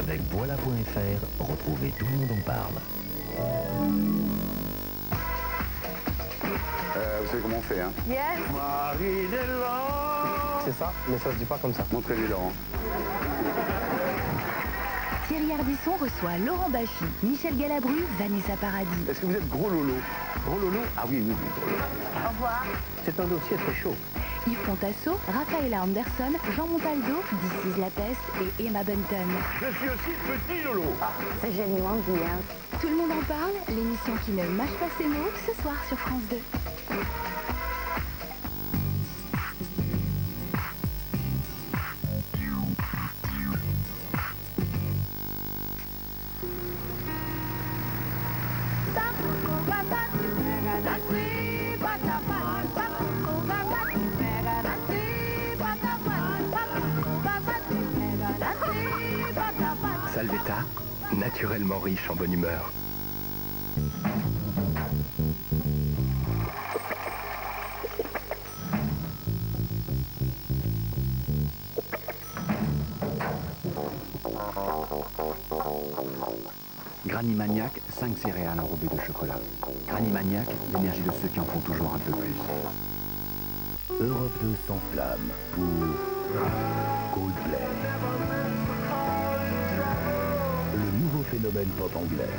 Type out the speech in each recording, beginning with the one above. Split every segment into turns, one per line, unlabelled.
Avec Voilà.fr, retrouvez Tout le monde en parle.
Vous savez comment on fait, hein?
Yes.
C'est ça, mais ça se dit pas comme ça.
Montrez-lui, Laurent.
Thierry Ardisson reçoit Laurent Baffy, Michel Galabru, Vanessa Paradis.
Est-ce que vous êtes gros Lolo? Gros Lolo? Ah oui, oui, oui, gros Lolo.
Au revoir.
C'est un dossier très chaud.
Yves Pontasso, Rafaela Anderson, Jean Montaldo, This is La Peste et Emma Bunton.
Je suis aussi petit Lolo.
C'est génial, dit, hein.
Tout le monde en parle, l'émission qui ne mâche pas ses mots, ce soir sur France 2.
Salvetta, naturellement riche en bonne humeur.
Granny Maniac, 5 céréales enrobées de chocolat. Granny Maniac, l'énergie de ceux qui en font toujours un peu plus.
Europe 2 s'enflamme pour Coldplay. Le nouveau phénomène pop anglais.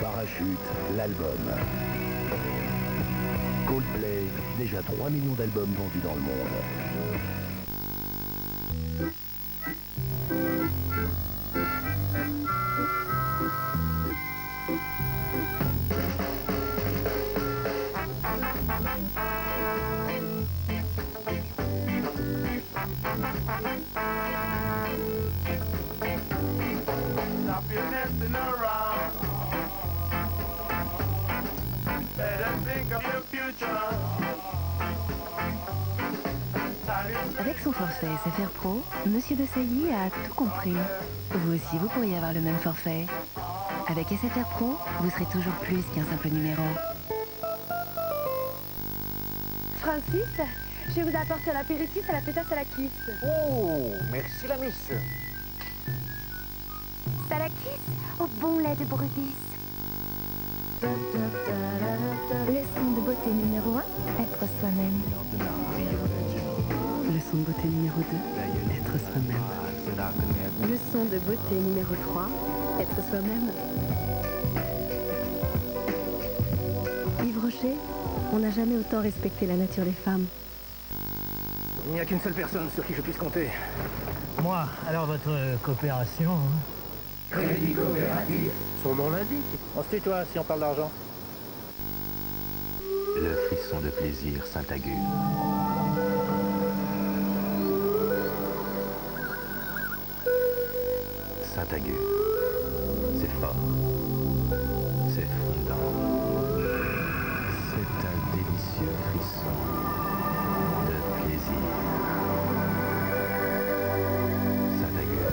Parachute, l'album. Coldplay, déjà 3 millions d'albums vendus dans le monde.
Avec son forfait SFR Pro, Monsieur de Sailly a tout compris. Vous aussi, vous pourriez avoir le même forfait. Avec SFR Pro, vous serez toujours plus qu'un simple numéro.
Francis, je vous apporte l'apéritif à la pétasse à la kiss.
Oh, merci la miss.
À la kiss au bon lait de brebis.
Leçon de beauté numéro 1, être soi-même. Leçon de beauté numéro 2, être soi-même. Leçon de beauté numéro 3, être soi-même. Yves Rocher, on n'a jamais autant respecté la nature des femmes.
Il n'y a qu'une seule personne sur qui je puisse compter.
Moi, alors votre coopération hein.
Crédit coopératif. Son nom l'indique. On se tutoie si on parle d'argent.
Le frisson de plaisir Saint-Agur. Saint-Agur. C'est fort. C'est fondant. C'est un délicieux frisson de plaisir. Saint-Agur.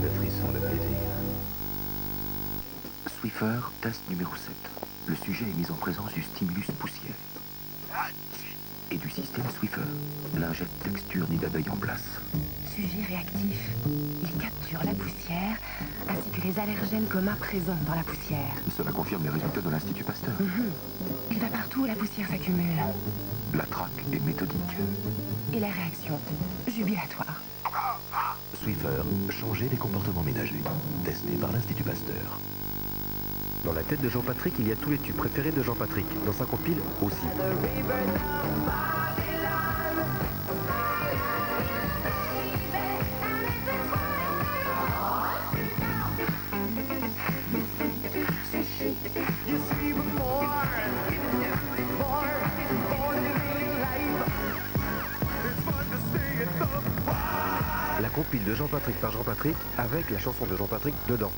Le frisson de plaisir.
Swiffer, test numéro 7. Le sujet est mis en présence du stimulus poussière et du système Swiffer. Lingette, texture, nid d'abeille en place.
Sujet réactif. Il capture la poussière ainsi que les allergènes communs présents dans la poussière.
Cela confirme les résultats de l'Institut Pasteur.
Il va partout où la poussière s'accumule.
La traque est méthodique.
Et la réaction, jubilatoire.
Swiffer, changer les comportements ménagers. Testé par l'Institut Pasteur.
Dans la tête de Jean-Patrick, il y a tous les tubes préférés de Jean-Patrick. Dans sa compile aussi. La compile de Jean-Patrick par Jean-Patrick avec la chanson de Jean-Patrick dedans.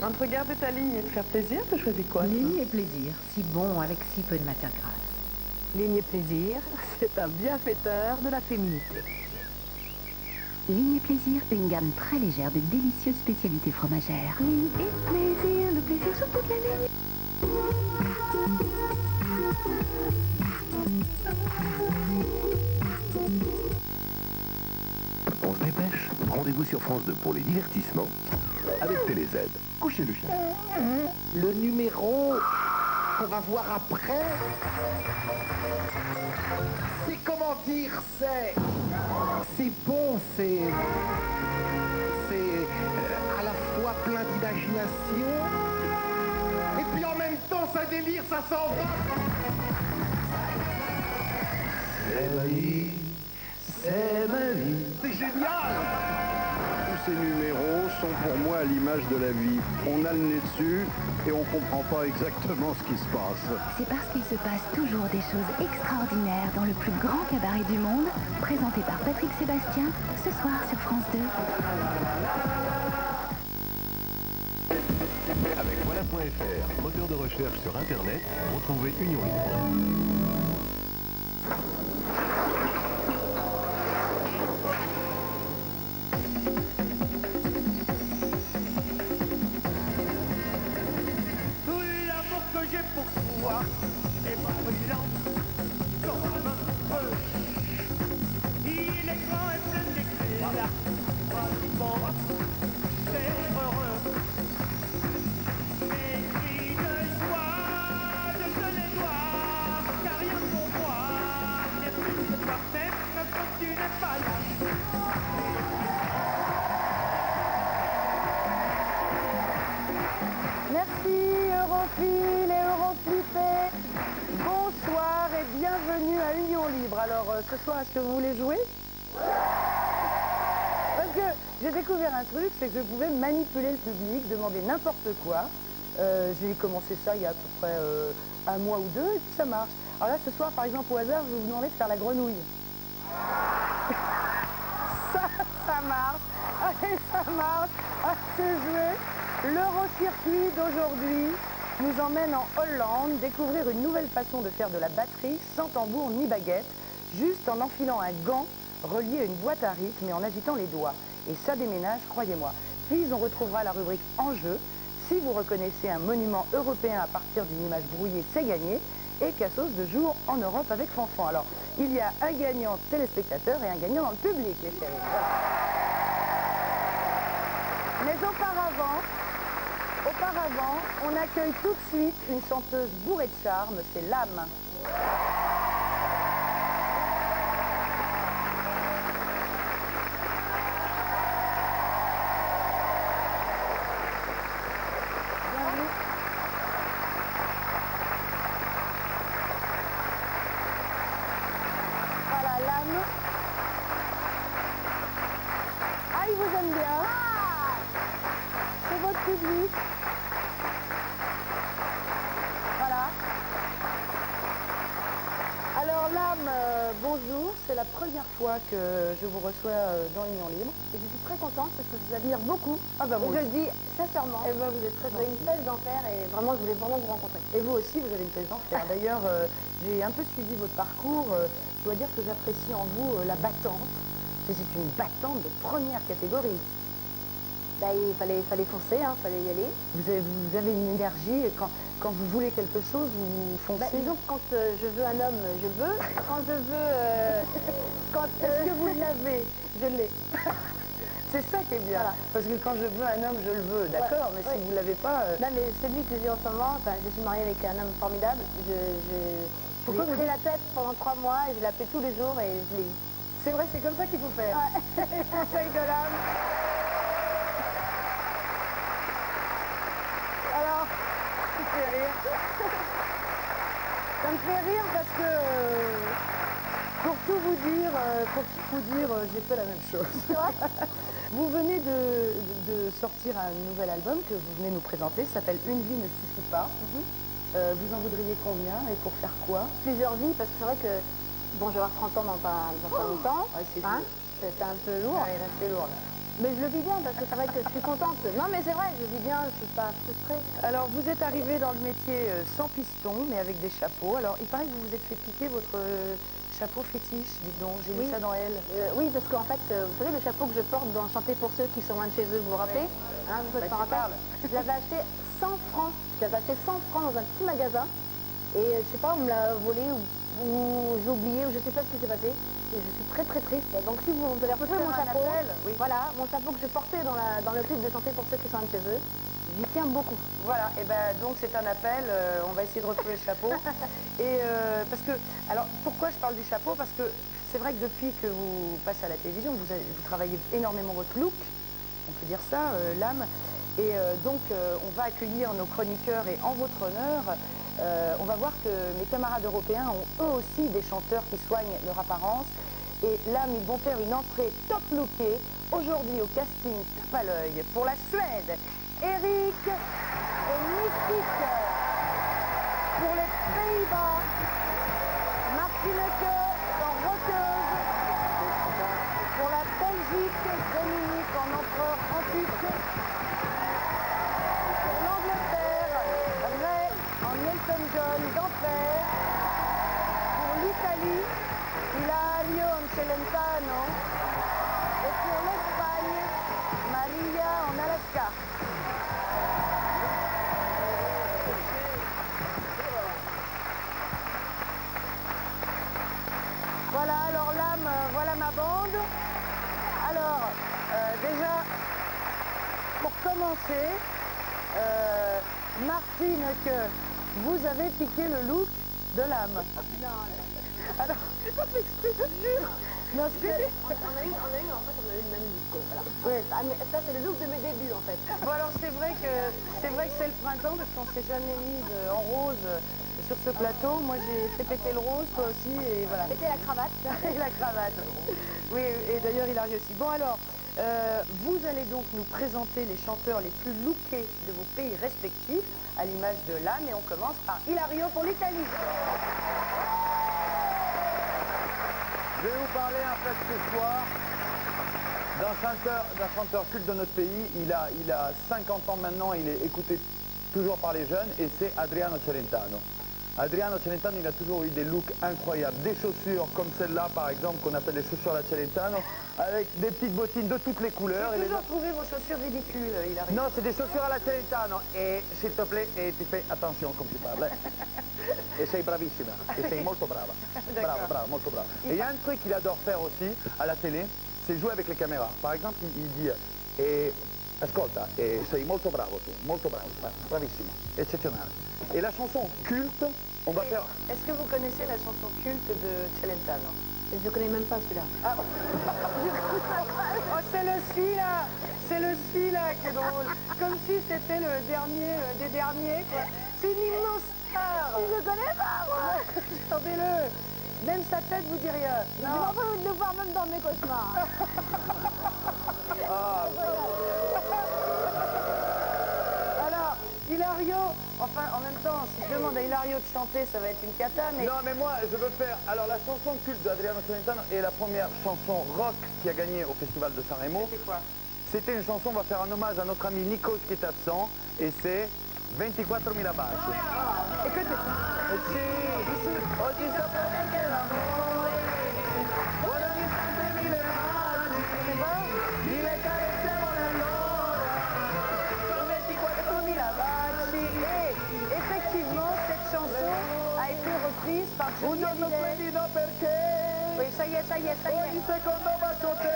Entre garder ta ligne et te faire plaisir, tu choisis quoi?
Ligne et plaisir, si bon avec si peu de matière grasse.
Ligne et plaisir, c'est un bienfaiteur de la féminité.
Ligne et plaisir, une gamme très légère de délicieuses spécialités fromagères. Ligne et plaisir, le plaisir sur toute la ligne.
Pépèche, rendez-vous sur France 2 pour les divertissements avec TéléZ. Couchez le chien.
Le numéro qu'on va voir après, c'est comment dire, c'est bon, c'est à la fois plein d'imagination, et puis en même temps ça délire, ça s'en va. C'est ma vie, c'est ma vie. C'est génial!
Tous ces numéros sont pour moi à l'image de la vie. On a le nez dessus et on comprend pas exactement ce qui se passe.
C'est parce qu'il se passe toujours des choses extraordinaires dans le plus grand cabaret du monde, présenté par Patrick Sébastien, ce soir sur France 2.
Avec voilà.fr, moteur de recherche sur Internet, retrouvez Union Libre.
Merci Europhiles et Euroflippés. Bonsoir et bienvenue à Union Libre. Alors ce soir, est-ce que vous voulez jouer? Parce que j'ai découvert un truc, c'est que je pouvais manipuler le public, demander n'importe quoi. J'ai commencé ça il y a à peu près un mois ou deux et puis ça marche. Alors là ce soir par exemple au hasard, je vais vous demander de faire la grenouille. Ça marche. Allez, ça marche. Ah, c'est joué. L'Eurocircuit d'aujourd'hui nous emmène en Hollande découvrir une nouvelle façon de faire de la batterie sans tambour ni baguette, juste en enfilant un gant relié à une boîte à rythme et en agitant les doigts. Et ça déménage, croyez-moi. Puis on retrouvera la rubrique Enjeu. Si vous reconnaissez un monument européen à partir d'une image brouillée, c'est gagné. Et Cassos de jour en Europe avec Fanfan. Alors, il y a un gagnant téléspectateur et un gagnant dans le public, les chéris. Voilà. Mais auparavant, on accueille tout de suite une chanteuse bourrée de charme, c'est Lame. Bienvenue. Voilà, Lame. Ah, il vous aime bien. C'est votre public. Voilà. Alors Lame, bonjour. C'est la première fois que je vous reçois dans Union Libre. Et je suis très contente parce que je vous admire beaucoup. Ah bah moi
et je le dis sincèrement.
Et ben vous êtes très
Vous avez une pêche d'enfer et vraiment je voulais vraiment vous rencontrer.
Et vous aussi, vous avez une pêche d'enfer. D'ailleurs, j'ai un peu suivi votre parcours. Je dois dire que j'apprécie en vous la battante. C'est une battante de première catégorie.
Bah, il fallait foncer, hein, fallait y aller.
Vous avez une énergie, quand vous voulez quelque chose, vous foncez.
Bah, disons que quand je veux un homme, je le veux. Quand je veux...
Est-ce que vous l'avez? Je l'ai. C'est ça qui est bien. Voilà. Parce que quand je veux un homme, je le veux, d'accord, mais si vous ne l'avez pas...
Non, mais celui que j'ai en ce moment, enfin, je suis mariée avec un homme formidable. Je lui ai pris la tête pendant 3 mois et je l'appelais tous les jours et je l'ai eu.
C'est vrai, c'est comme ça qu'il faut faire. Ouais. Conseil de l'âme. Alors, ça me fait rire. Ça me fait rire parce que, pour tout vous dire, j'ai fait la même chose. Vous venez de sortir un nouvel album que vous venez nous présenter, ça s'appelle Une vie ne suffit pas. Vous en voudriez combien et pour faire quoi?
Plusieurs vies, parce que c'est vrai que, bon, je vais avoir 30 ans dans pas longtemps.
Ah, c'est
un peu lourd.
Ouais, c'est lourd là.
Mais je le vis bien parce que c'est vrai que je suis contente. Non mais c'est vrai, je vis bien, je suis pas frustrée.
Alors vous êtes arrivé dans le métier sans piston mais avec des chapeaux. Alors il paraît que vous vous êtes fait piquer votre chapeau fétiche, dites donc, j'ai vu ça dans Elle.
Oui, parce qu'en fait, vous savez le chapeau que je porte dans Chanter pour ceux qui sont loin de chez eux, vous vous rappelez? Hein, vous s'en rappelez? Je l'avais acheté 100 francs. Je l'avais acheté 100 francs dans un petit magasin. Et je sais pas, on me l'a volé ou j'ai oublié ou je sais pas ce qui s'est passé. et je suis très très triste. Donc si vous allez retrouver mon chapeau, voilà, mon chapeau que je portais dans le clip de Chanter pour ceux qui sont de chez eux, j'y tiens beaucoup.
Voilà, et ben donc c'est un appel, on va essayer de retrouver le chapeau. Et parce que, alors pourquoi je parle du chapeau? Parce que c'est vrai que depuis que vous passez à la télévision, vous travaillez énormément votre look, on peut dire ça, l'âme. Et donc on va accueillir nos chroniqueurs et en votre honneur, on va voir que mes camarades européens ont eux aussi des chanteurs qui soignent leur apparence. Et là, ils vont faire une entrée top lookée aujourd'hui au casting tape à l'œil pour la Suède. Eric et Mystique. Pour les Pays-Bas, Martineke en roqueuse. Pour la Belgique, Dominique en empereur antique. Pour l'Angleterre, Ray en Elton John d'enfer. Pour l'Italie, Ilario en Celentano. Et pour l'Espagne, Maria en Alaska. Voilà, alors l'âme, voilà ma bande. Alors, déjà, pour commencer, Martine, que vous avez piqué le look de l'âme. Alors, j'ai pas fait exprès, je te jure. Non,
on a eu le même look. Voilà.
Oui.
Ah, mais ça, c'est le look de mes débuts, en fait.
Bon, alors, c'est vrai que c'est le printemps, parce qu'on s'est jamais mise en rose sur ce plateau. Moi, j'ai fait péter le rose, toi aussi, et voilà.
Péter la cravate.
Et la cravate. Oui, et d'ailleurs, il arrive aussi. Bon, alors, vous allez donc nous présenter les chanteurs les plus lookés de vos pays respectifs, à l'image de l'âme, et on commence par Ilario pour l'Italie.
Je vais vous parler en fait ce soir d'un chanteur culte de notre pays. Il a 50 ans maintenant, il est écouté toujours par les jeunes et c'est Adriano Celentano. Adriano Celentano, il a toujours eu des looks incroyables, des chaussures comme celle-là par exemple, qu'on appelle les chaussures à Celentano, avec des petites bottines de toutes les couleurs.
J'ai toujours trouvé vos chaussures ridicules, Ilario.
Non, c'est des chaussures à la Celentano et s'il te plaît, tu fais attention comme tu parles. Et sei bravissima, et sei molto brava. Brava, molto brava. Et il y a un truc qu'il adore faire aussi à la télé, c'est jouer avec les caméras. Par exemple, il dit ascolta, sei molto bravo tu, molto bravo, bravissimo, eccezionale. Et la chanson culte, on va faire...
Est-ce que vous connaissez la chanson culte de Celentano?
Je ne connais même pas celui-là.
Ah. Oh, c'est le celui-là qui est drôle. Comme si c'était le dernier des derniers, quoi. C'est une immense star.
Je ne connais pas, moi.
Attendez-le. Même sa tête vous dit rien.
Je m'en fous de le voir même dans mes cauchemars.
Alors, Ilario, enfin, en même temps, si je demande à Ilario de chanter, ça va être une cata, mais...
Non, mais moi, je veux faire... Alors, la chanson culte d'Adriano Celentano est la première chanson rock qui a gagné au Festival de Sanremo.
C'était quoi?
C'était une chanson, on va faire un hommage à notre ami Nikos qui est absent, et c'est 24.000 baci.
Écoutez.
Oggi saprei che l'amore vuole di tante mille baci, mille carezze nell'ora,
24.000 baci. Et effectivement, cette chanson a été reprise par Giulio Hallyday. Oui, ça y est.
Ogni secondo bacio te.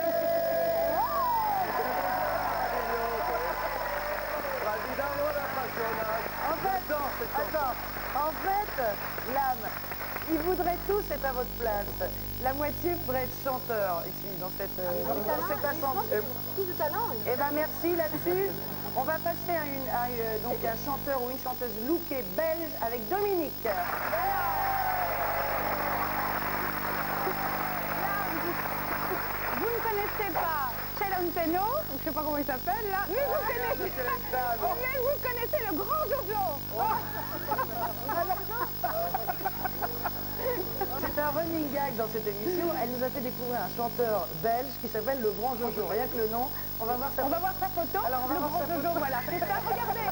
En fait, l'âme, ils voudraient tous être à votre place. La moitié voudrait être chanteur ici, dans cette assemblée.
Plus de talent.
Eh bien, merci là-dessus. On va passer à donc un chanteur ou une chanteuse lookée belge avec Dominique.
Vous ne connaissez pas Celentano, je ne sais pas comment il s'appelle là, mais vous connaissez le grand Jojo.
C'est un running gag dans cette émission. Elle nous a fait découvrir un chanteur belge qui s'appelle le Grand Jojo. Rien que le nom, on va voir sa
photo.
Alors, on va
le
voir
Grand
sa
Jojo,
photo.
voilà, c'est ça, regardez.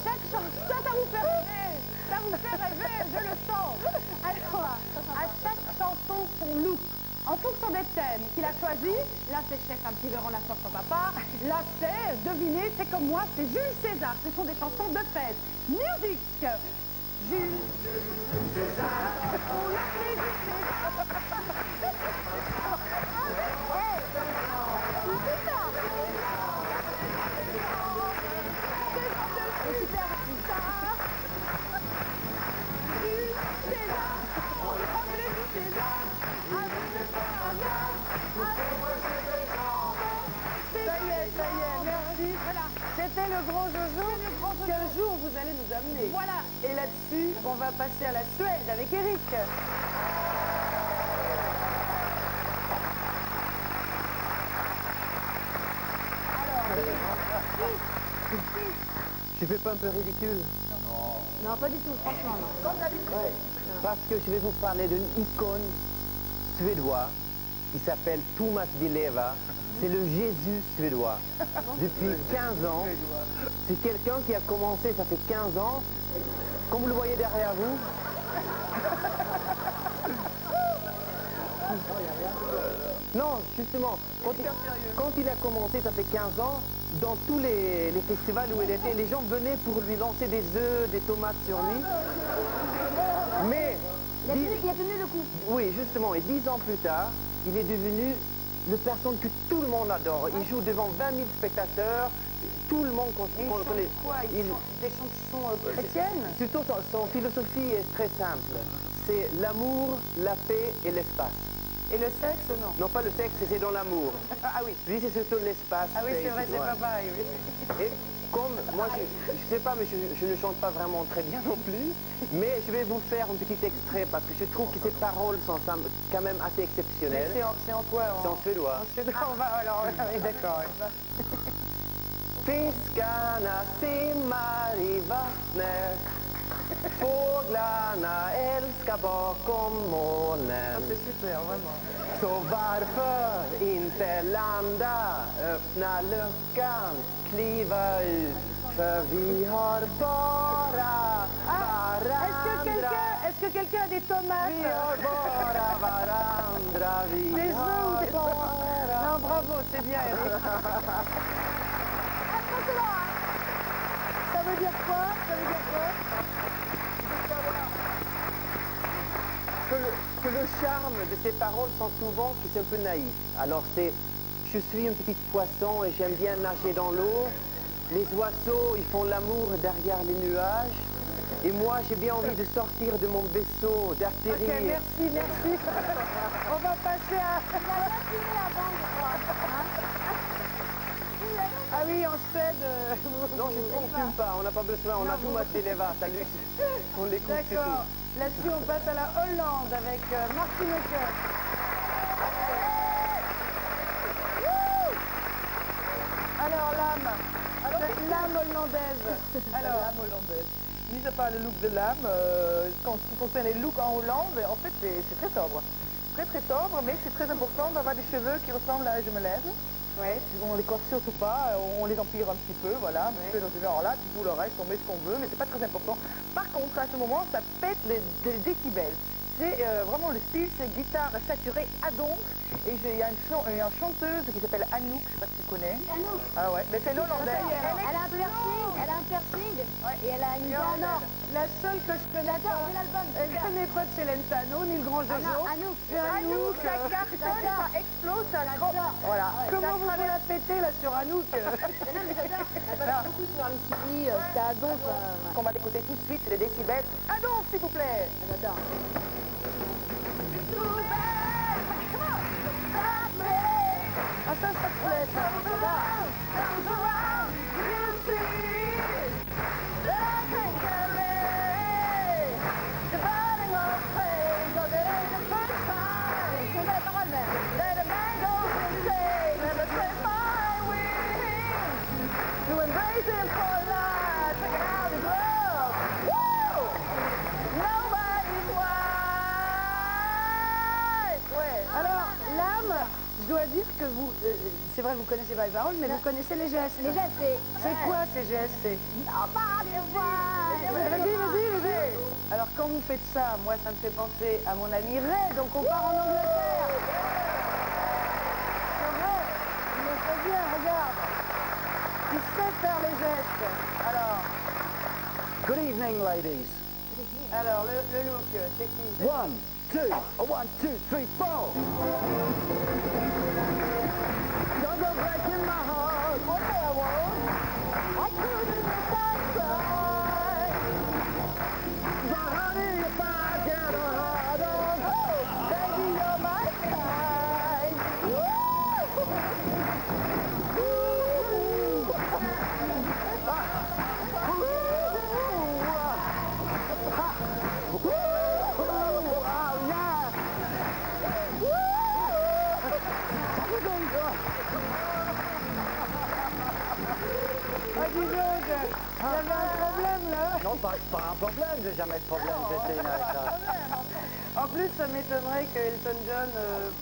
Chaque chanson, ça vous fait rêver. Ça vous fait rêver, je le sens. Alors, à chaque chanson, son look. En fonction des thèmes qu'il a choisis, là c'est chef un petit verre en la sorte au papa, là c'est, devinez, c'est comme moi, c'est Jules César, ce sont des chansons de fête. Musique. Jules César, on l'a fait.
nous amener.
Voilà.
Et là-dessus, on va passer à la Suède avec Eric.
Tu fais pas un peu ridicule?
Non, pas du tout, franchement, non.
Ouais, parce que je vais vous parler d'une icône suédois qui s'appelle Thomas Di Leva. C'est le Jésus suédois. Depuis 15 ans. C'est quelqu'un qui a commencé, ça fait 15 ans. Comme vous le voyez derrière vous. Non, justement, quand il a commencé, ça fait 15 ans, dans tous les festivals où il était, les gens venaient pour lui lancer des œufs, des tomates sur lui. Mais...
Il a tenu le coup.
Oui, justement, et 10 ans plus tard, il est devenu le personne que tout le monde adore. Il joue devant 20 000 spectateurs, tout le monde connaît.
Quoi, des chansons chrétiennes?
Surtout, son philosophie est très simple. C'est l'amour, la paix et l'espace.
Et le sexe, non?
Non, pas le sexe, c'est dans l'amour.
Ah oui.
Lui, c'est surtout l'espace.
Ah oui, c'est vrai, c'est pas pareil, oui.
Et comme moi, je sais pas, mais je ne chante pas vraiment très bien non plus, mais je vais vous faire un petit extrait parce que je trouve que ces paroles sont quand même assez exceptionnelles.
C'est en quoi?
C'est en suédois.
En suédois, on va alors, oui, d'accord.
Fiskarna simmar i vattnet, fåglarna älskar bakom molnen.
C'est super, vraiment.
Så varför inte landa, öppna luckan, kliva ut, för vi har bara varandra.
Est-ce que quelqu'un a des tomates?
Vi har bara varandra, vi har bara...
Non, bravo, c'est bien, Eric. Ça veut dire quoi? Ça veut dire quoi?
Que le charme de ces paroles sont souvent qui sont un peu naïfs. Alors c'est, je suis un petit poisson et j'aime bien nager dans l'eau. Les oiseaux, ils font l'amour derrière les nuages. Et moi, j'ai bien envie de sortir de mon vaisseau, d'atterrir.
Ok, merci, merci. On va passer à... Ah oui, en Suède...
Non, on ne fume pas, on n'a pas besoin, on a tout maté les vaches, on l'écoute, c'est tout.
D'accord. Là-dessus, on passe à la Hollande avec Martin Hooker. Alors, l'âme hollandaise.
Alors, l'âme hollandaise. Mis à part le look de l'âme, en ce qui concerne les looks en Hollande, en fait, c'est très sobre. Très très sobre, mais c'est très important d'avoir des cheveux qui ressemblent à Je me lève.
Ouais.
On les coiffe surtout pas, on les empire un petit peu, voilà, un petit peu dans ce genre-là, puis tout le reste, on met ce qu'on veut, mais c'est pas très important. Par contre, à ce moment, ça pète les décibels. C'est vraiment le style, c'est guitare saturée à donf. Et il y a une chanteuse qui s'appelle Anouk, je sais pas si tu connais.
Anouk.
Ah ouais, mais c'est l'hollandaise.
Elle a un piercing, et elle a une dent en or.
La seule que je connais pas, elle ne connaît pas de Celentano, ni le grand Jojo.
Anouk.
Anouk, ça cartonne, ça explose, ça grosse. Voilà.
Comment vous voulez la péter là sur Anouk?
Non, mais j'adore. Elle passe beaucoup sur MTV, c'était à donf.
Ce qu'on va écouter tout de suite, c'est les décibels. À donf, s'il vous plaît.
J'adore.
Ah ça te plaît, ça. Je dois dire que vous, c'est vrai, vous connaissez pas les paroles, mais vous connaissez les gestes.
Les gestes,
c'est quoi ces gestes? Vas-y. Alors quand vous faites ça, moi ça me fait penser à mon ami Ray, donc on part en Angleterre. C'est vrai, il le fait bien, regarde. Il sait faire les gestes. Alors.
Good evening, ladies.
Alors, le look, c'est qui?
1, 2, 1, 2, 3, 4. Don't go breaking my heart. Okay, I won't. I couldn't decide. But honey, if I get a hard on, oh, baby, you're my kind. Woo!
règle jamais de problème, Christine, avec ça.
En plus, ça m'étonnerait que Elton John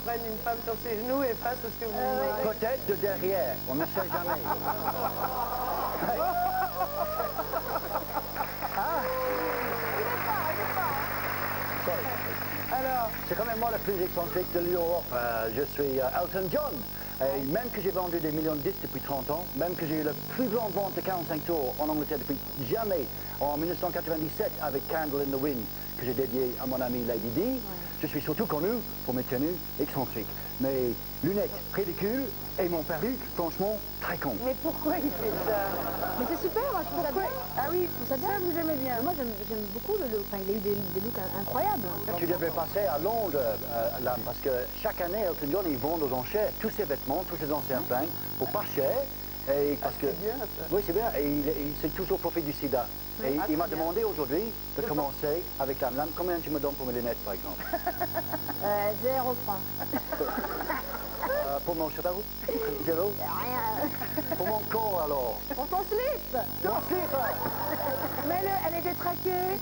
prenne une femme sur ses genoux et fasse ce que vous voulez.
Peut-être de derrière, on ne sait jamais.
Alors,
c'est quand même moi le plus excentrique de l'Europe. Je suis Elton John. Et même que j'ai vendu des millions de disques depuis 30 ans, même que j'ai eu la plus grande vente de 45 tours en Angleterre depuis jamais, en 1997 avec Candle in the Wind, que j'ai dédié à mon ami Lady Di, je suis surtout connu pour mes tenues excentriques. Mes lunettes ridicules et mon perruque, franchement, très con.
mais pourquoi il fait ça?
Mais c'est super, moi je trouve ça bien.
Ah oui, ça vous aimez bien.
Moi j'aime beaucoup le look. Enfin, il a eu des looks incroyables.
Tu devrais passer à Londres, Lame, parce que chaque année, Elton John, ils vendent aux enchères tous ses vêtements, tous ses anciens flingues, pour pas cher. Et parce que,
c'est bien, ça.
oui, c'est bien. Et il s'est toujours profité du sida. Et il m'a demandé aujourd'hui de commencer avec Lame. Combien tu me donnes pour mes lunettes, par exemple?
0 francs.
Pour mon chapeau? Zéro?
Rien.
Pour mon corps, alors?
Pour ton slip.
Mon slip?
Mais elle est détraquée.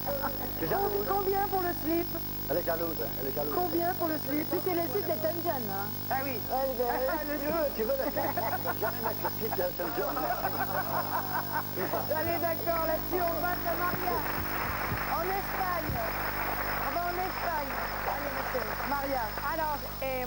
Combien pour le slip?
Elle est jalouse, elle est jalouse.
Combien pour le slip?
C'est le slip d'Elton John. Hein.
Ah oui.
Tu veux le slip? Je vais jamais mettre le slip d'Elton John.
Allez, d'accord, là-dessus, on passe à Maria. En Espagne. On va en Espagne. Allez, monsieur. Maria.
Alors,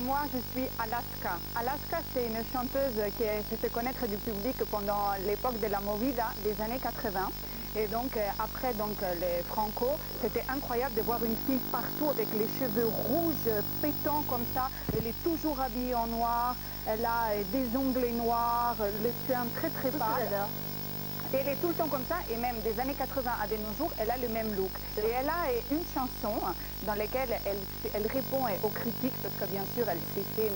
moi, je suis Alaska. Alaska, c'est une chanteuse qui s'est fait connaître du public pendant l'époque de la Movida des années 80. Et donc, après les Franco, c'était incroyable de voir une fille partout avec les cheveux rouges, pétants comme ça. Elle est toujours habillée en noir. Elle a des ongles noirs, le teint très très pâle. Et elle est tout le temps comme ça, et même des années 80 à de nos jours, elle a le même look. Et elle a une chanson dans laquelle elle répond aux critiques, parce que bien sûr, elle s'est fait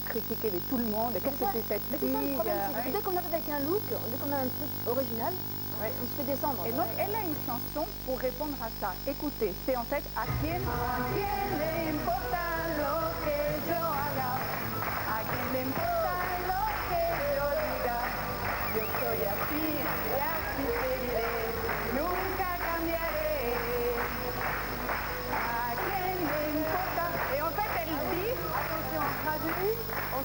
critiquer de tout le monde. Qu'est-ce que c'est cette fille?
C'est ça le problème, c'est que dès qu'on arrive avec un look, dès qu'on a un truc original, on se fait descendre.
Et donc, elle a une chanson pour répondre à ça. Écoutez, c'est en fait ¿A quién le importa lo que yo haga? ¿A quién le importa lo que yo diga? Yo soy así y así seguiré, nunca cambiaré. ¿A quién le importa? Et en fait, elle dit, attention, traduit,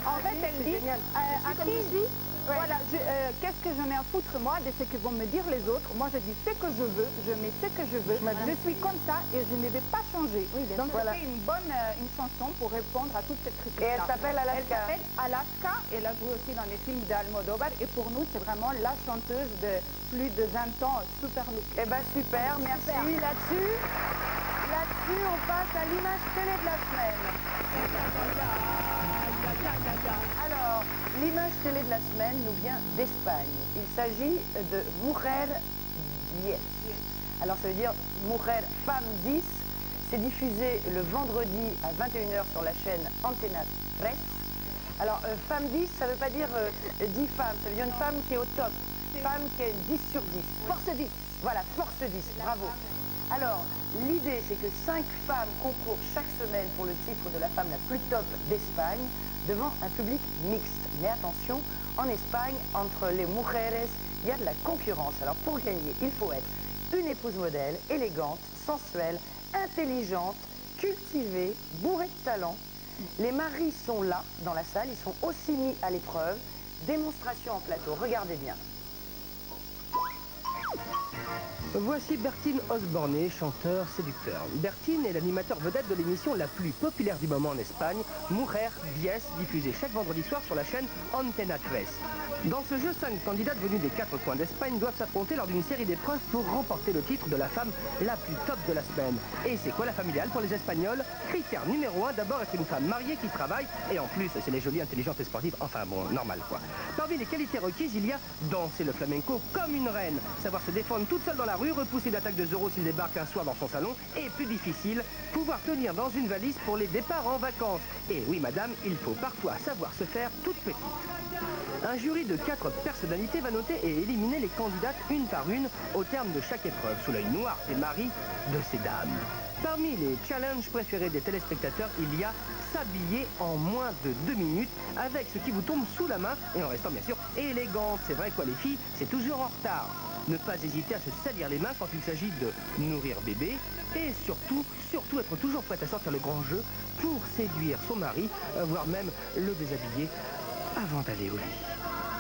en fait, elle dit, à qui? Voilà, qu'est-ce que j'en ai à foutre moi de ce que vont me dire les autres? Moi je dis ce que je veux, je mets ce que je veux, je suis comme ça et je ne vais pas changer. Oui, donc voilà. C'était une chanson pour répondre à toutes ces critiques.
Et elle s'appelle Alaska.
Elle s'appelle Alaska, elle a joué aussi dans les films d'Almodovar et pour nous c'est vraiment la chanteuse de plus de 20 ans, super look.
Eh ben super, merci. Là-dessus, on passe à l'image télé de la semaine. Alors, l'image télé de la semaine nous vient d'Espagne. Il s'agit de Mujer 10. Alors ça veut dire Mujer Femme 10. C'est diffusé le vendredi à 21h sur la chaîne Antena 3. Alors, Femme 10, ça ne veut pas dire 10 femmes, ça veut dire une femme qui est au top. Femme qui est 10 sur 10. Force 10. Voilà, force 10. Bravo. Alors, l'idée, c'est que 5 femmes concourent chaque semaine pour le titre de la femme la plus top d'Espagne, devant un public mixte. Mais attention, en Espagne, entre les mujeres, il y a de la concurrence. Alors, pour gagner, il faut être une épouse modèle, élégante, sensuelle, intelligente, cultivée, bourrée de talent. Les maris sont là, dans la salle, ils sont aussi mis à l'épreuve. Démonstration en plateau, regardez bien.
Voici Bertine Osborne, chanteur séducteur. Bertine est l'animateur vedette de l'émission la plus populaire du moment en Espagne, Mujer 10, diffusée chaque vendredi soir sur la chaîne Antena 3. Dans ce jeu, 5 candidates venues des 4 coins d'Espagne doivent s'affronter lors d'une série d'épreuves pour remporter le titre de la femme la plus top de la semaine. Et c'est quoi la femme idéale pour les Espagnols? Critère numéro 1, d'abord être une femme mariée qui travaille, et en plus, c'est les jolies, intelligentes et sportives, enfin bon, normal quoi. Parmi les qualités requises, il y a danser le flamenco comme une reine, savoir se défendre toute seule dans la rue, repousser l'attaque de Zorro s'il débarque un soir dans son salon, et plus difficile, pouvoir tenir dans une valise pour les départs en vacances. Et oui madame, il faut parfois savoir se faire toute petite. Un jury de 4 personnalités va noter et éliminer les candidates une par une au terme de chaque épreuve, sous l'œil noir des maris de ces dames. Parmi les challenges préférés des téléspectateurs, il y a s'habiller en moins de 2 minutes avec ce qui vous tombe sous la main et en restant bien sûr élégante. C'est vrai quoi les filles, c'est toujours en retard. Ne pas hésiter à se salir les mains quand il s'agit de nourrir bébé. Et surtout être toujours prête à sortir le grand jeu pour séduire son mari, voire même le déshabiller avant d'aller au lit.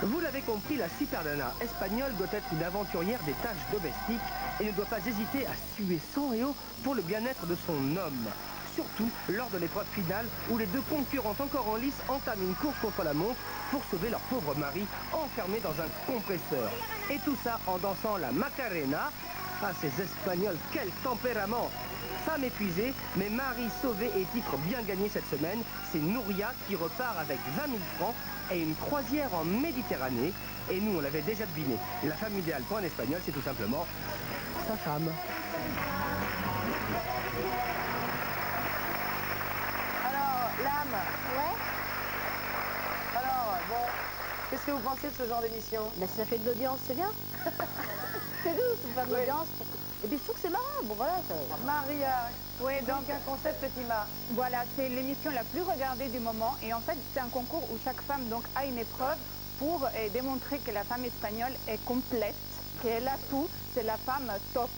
Vous l'avez compris, la super nana espagnole doit être une aventurière des tâches domestiques et ne doit pas hésiter à suer sang et eau pour le bien-être de son homme. Surtout lors de l'épreuve finale où les deux concurrentes encore en lice entament une course contre la montre pour sauver leur pauvre mari enfermé dans un compresseur. Et tout ça en dansant la Macarena. Ah, ces Espagnols, quel tempérament! Femme épuisée, mais mari sauvé et titre bien gagné cette semaine. C'est Nouria qui repart avec 20 000 francs et une croisière en Méditerranée. Et nous, on l'avait déjà deviné. La femme idéale pour un Espagnol, c'est tout simplement sa femme.
Alors, l'âme.
Ouais.
Alors, bon, qu'est-ce que vous pensez de ce genre d'émission?
Ben, si ça fait de l'audience, c'est bien. C'est doux, ça fait de l'audience. Et puis je trouve que c'est marrant. Bon voilà.
Maria,
oui, donc
un concept qui marche.
Voilà, c'est l'émission la plus regardée du moment. Et en fait, c'est un concours où chaque femme donc, a une épreuve pour démontrer que la femme espagnole est complète, qu'elle a tout. C'est la femme top.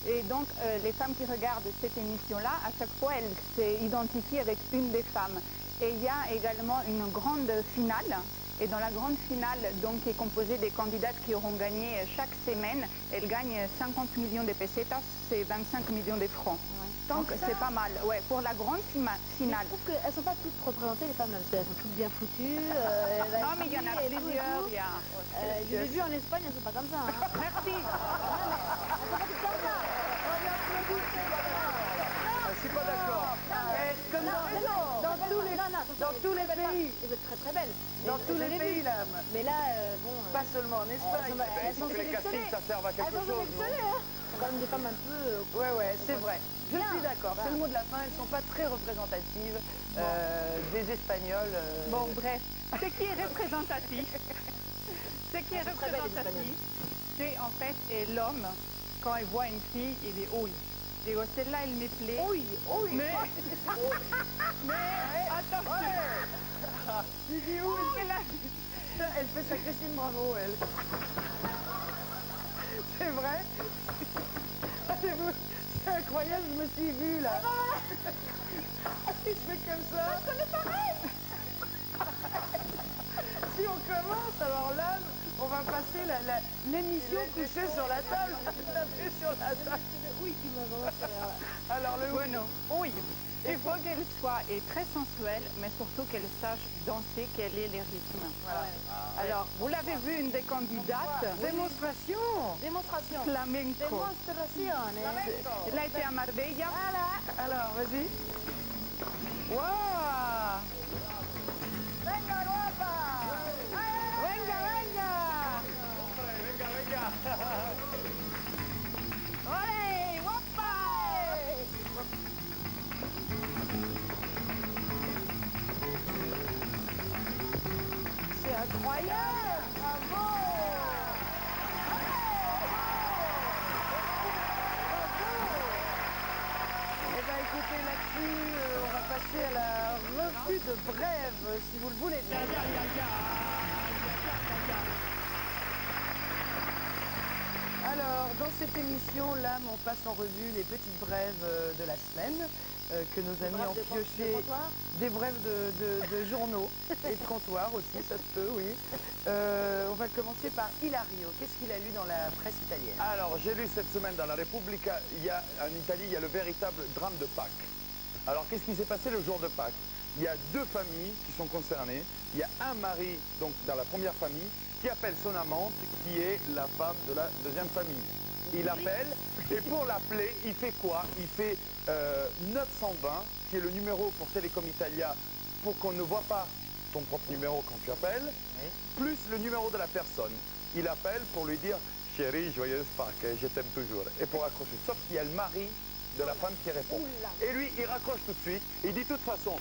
Et donc, les femmes qui regardent cette émission-là, à chaque fois, elles s'identifient avec une des femmes. Et il y a également une grande finale. Et dans la grande finale, donc, qui est composée des candidates qui auront gagné chaque semaine, elles gagnent 50 millions de pesetas, c'est 25 millions de francs. Ouais. Donc c'est pas mal. Ouais, pour la grande finale.
Je trouve qu'elles ne sont pas toutes représentées, les femmes, elles sont toutes bien foutues.
Non, mais il y en a plusieurs.
Je les ai vues en Espagne, elles ne sont pas comme ça. Hein.
Merci.
Elles sont pas toutes comme ça.
Je suis pas d'accord.
Dans tous les pays.
Elles sont très très belles.
Dans tous les pays, l'âme.
Mais là, bon...
Pas seulement en Espagne.
Elles sont
que les castings, ça serve à quelque chose.
sélectionnées, hein. C'est quand même des femmes un peu...
Ouais, c'est vrai. Je suis d'accord. C'est le mot de la fin. Elles ne sont pas très représentatives des Espagnols.
Bon, bref. Ce qui est représentatif, c'est en fait l'homme, quand il voit une fille, il dit oui. Il dit, celle-là, elle me plaît.
Oui.
Mais attention.
Tu dis oui. Elle fait sa Christine Bravo, elle. C'est vrai. C'est incroyable, je me suis vue là. Il se fait comme ça.
Ça fait pareil.
Si on commence, alors là, on va passer l'émission couchée sur la table. Taper sur la table.
Oui, qui m'a vraiment fait rire.
Alors le
bueno, oui. Il faut qu'elle soit très sensuelle, mais surtout qu'elle sache danser, qu'elle ait les rythmes.
Voilà.
Alors, vous l'avez vu, une des candidates.
Démonstration.
Démonstration.
Flamenco.
Démonstration.
Elle a été à Marbella.
Voilà.
Alors, vas-y. Waouh.
Venga, guapa.
Venga, venga.
Olé, guapa.
C'est incroyable. Bravo. Eh bien, écoutez, là-dessus, on va passer à la revue de brève, si vous le voulez bien. Alors, dans cette émission, l'âme, on passe en revue les petites brèves de la semaine que nos amis ont pioché. Des brèves de journaux et de comptoirs aussi, ça se peut, oui. On va commencer par Hilario. Qu'est-ce qu'il a lu dans la presse italienne?
Alors, j'ai lu cette semaine dans la Repubblica, en Italie, il y a le véritable drame de Pâques. Alors, qu'est-ce qui s'est passé le jour de Pâques? Il y a deux familles qui sont concernées. Il y a un mari, donc dans la première famille, qui appelle son amante, qui est la femme de la deuxième famille. Il appelle, et pour l'appeler, il fait quoi? Il fait 920, qui est le numéro pour Telecom Italia, pour qu'on ne voit pas ton propre numéro quand tu appelles, plus le numéro de la personne. Il appelle pour lui dire « Chérie, joyeuse Pâques, je t'aime toujours ». Et pour raccrocher. Sauf qu'il y a le mari de la femme qui répond. Et lui, il raccroche tout de suite. Il dit « De toute façon,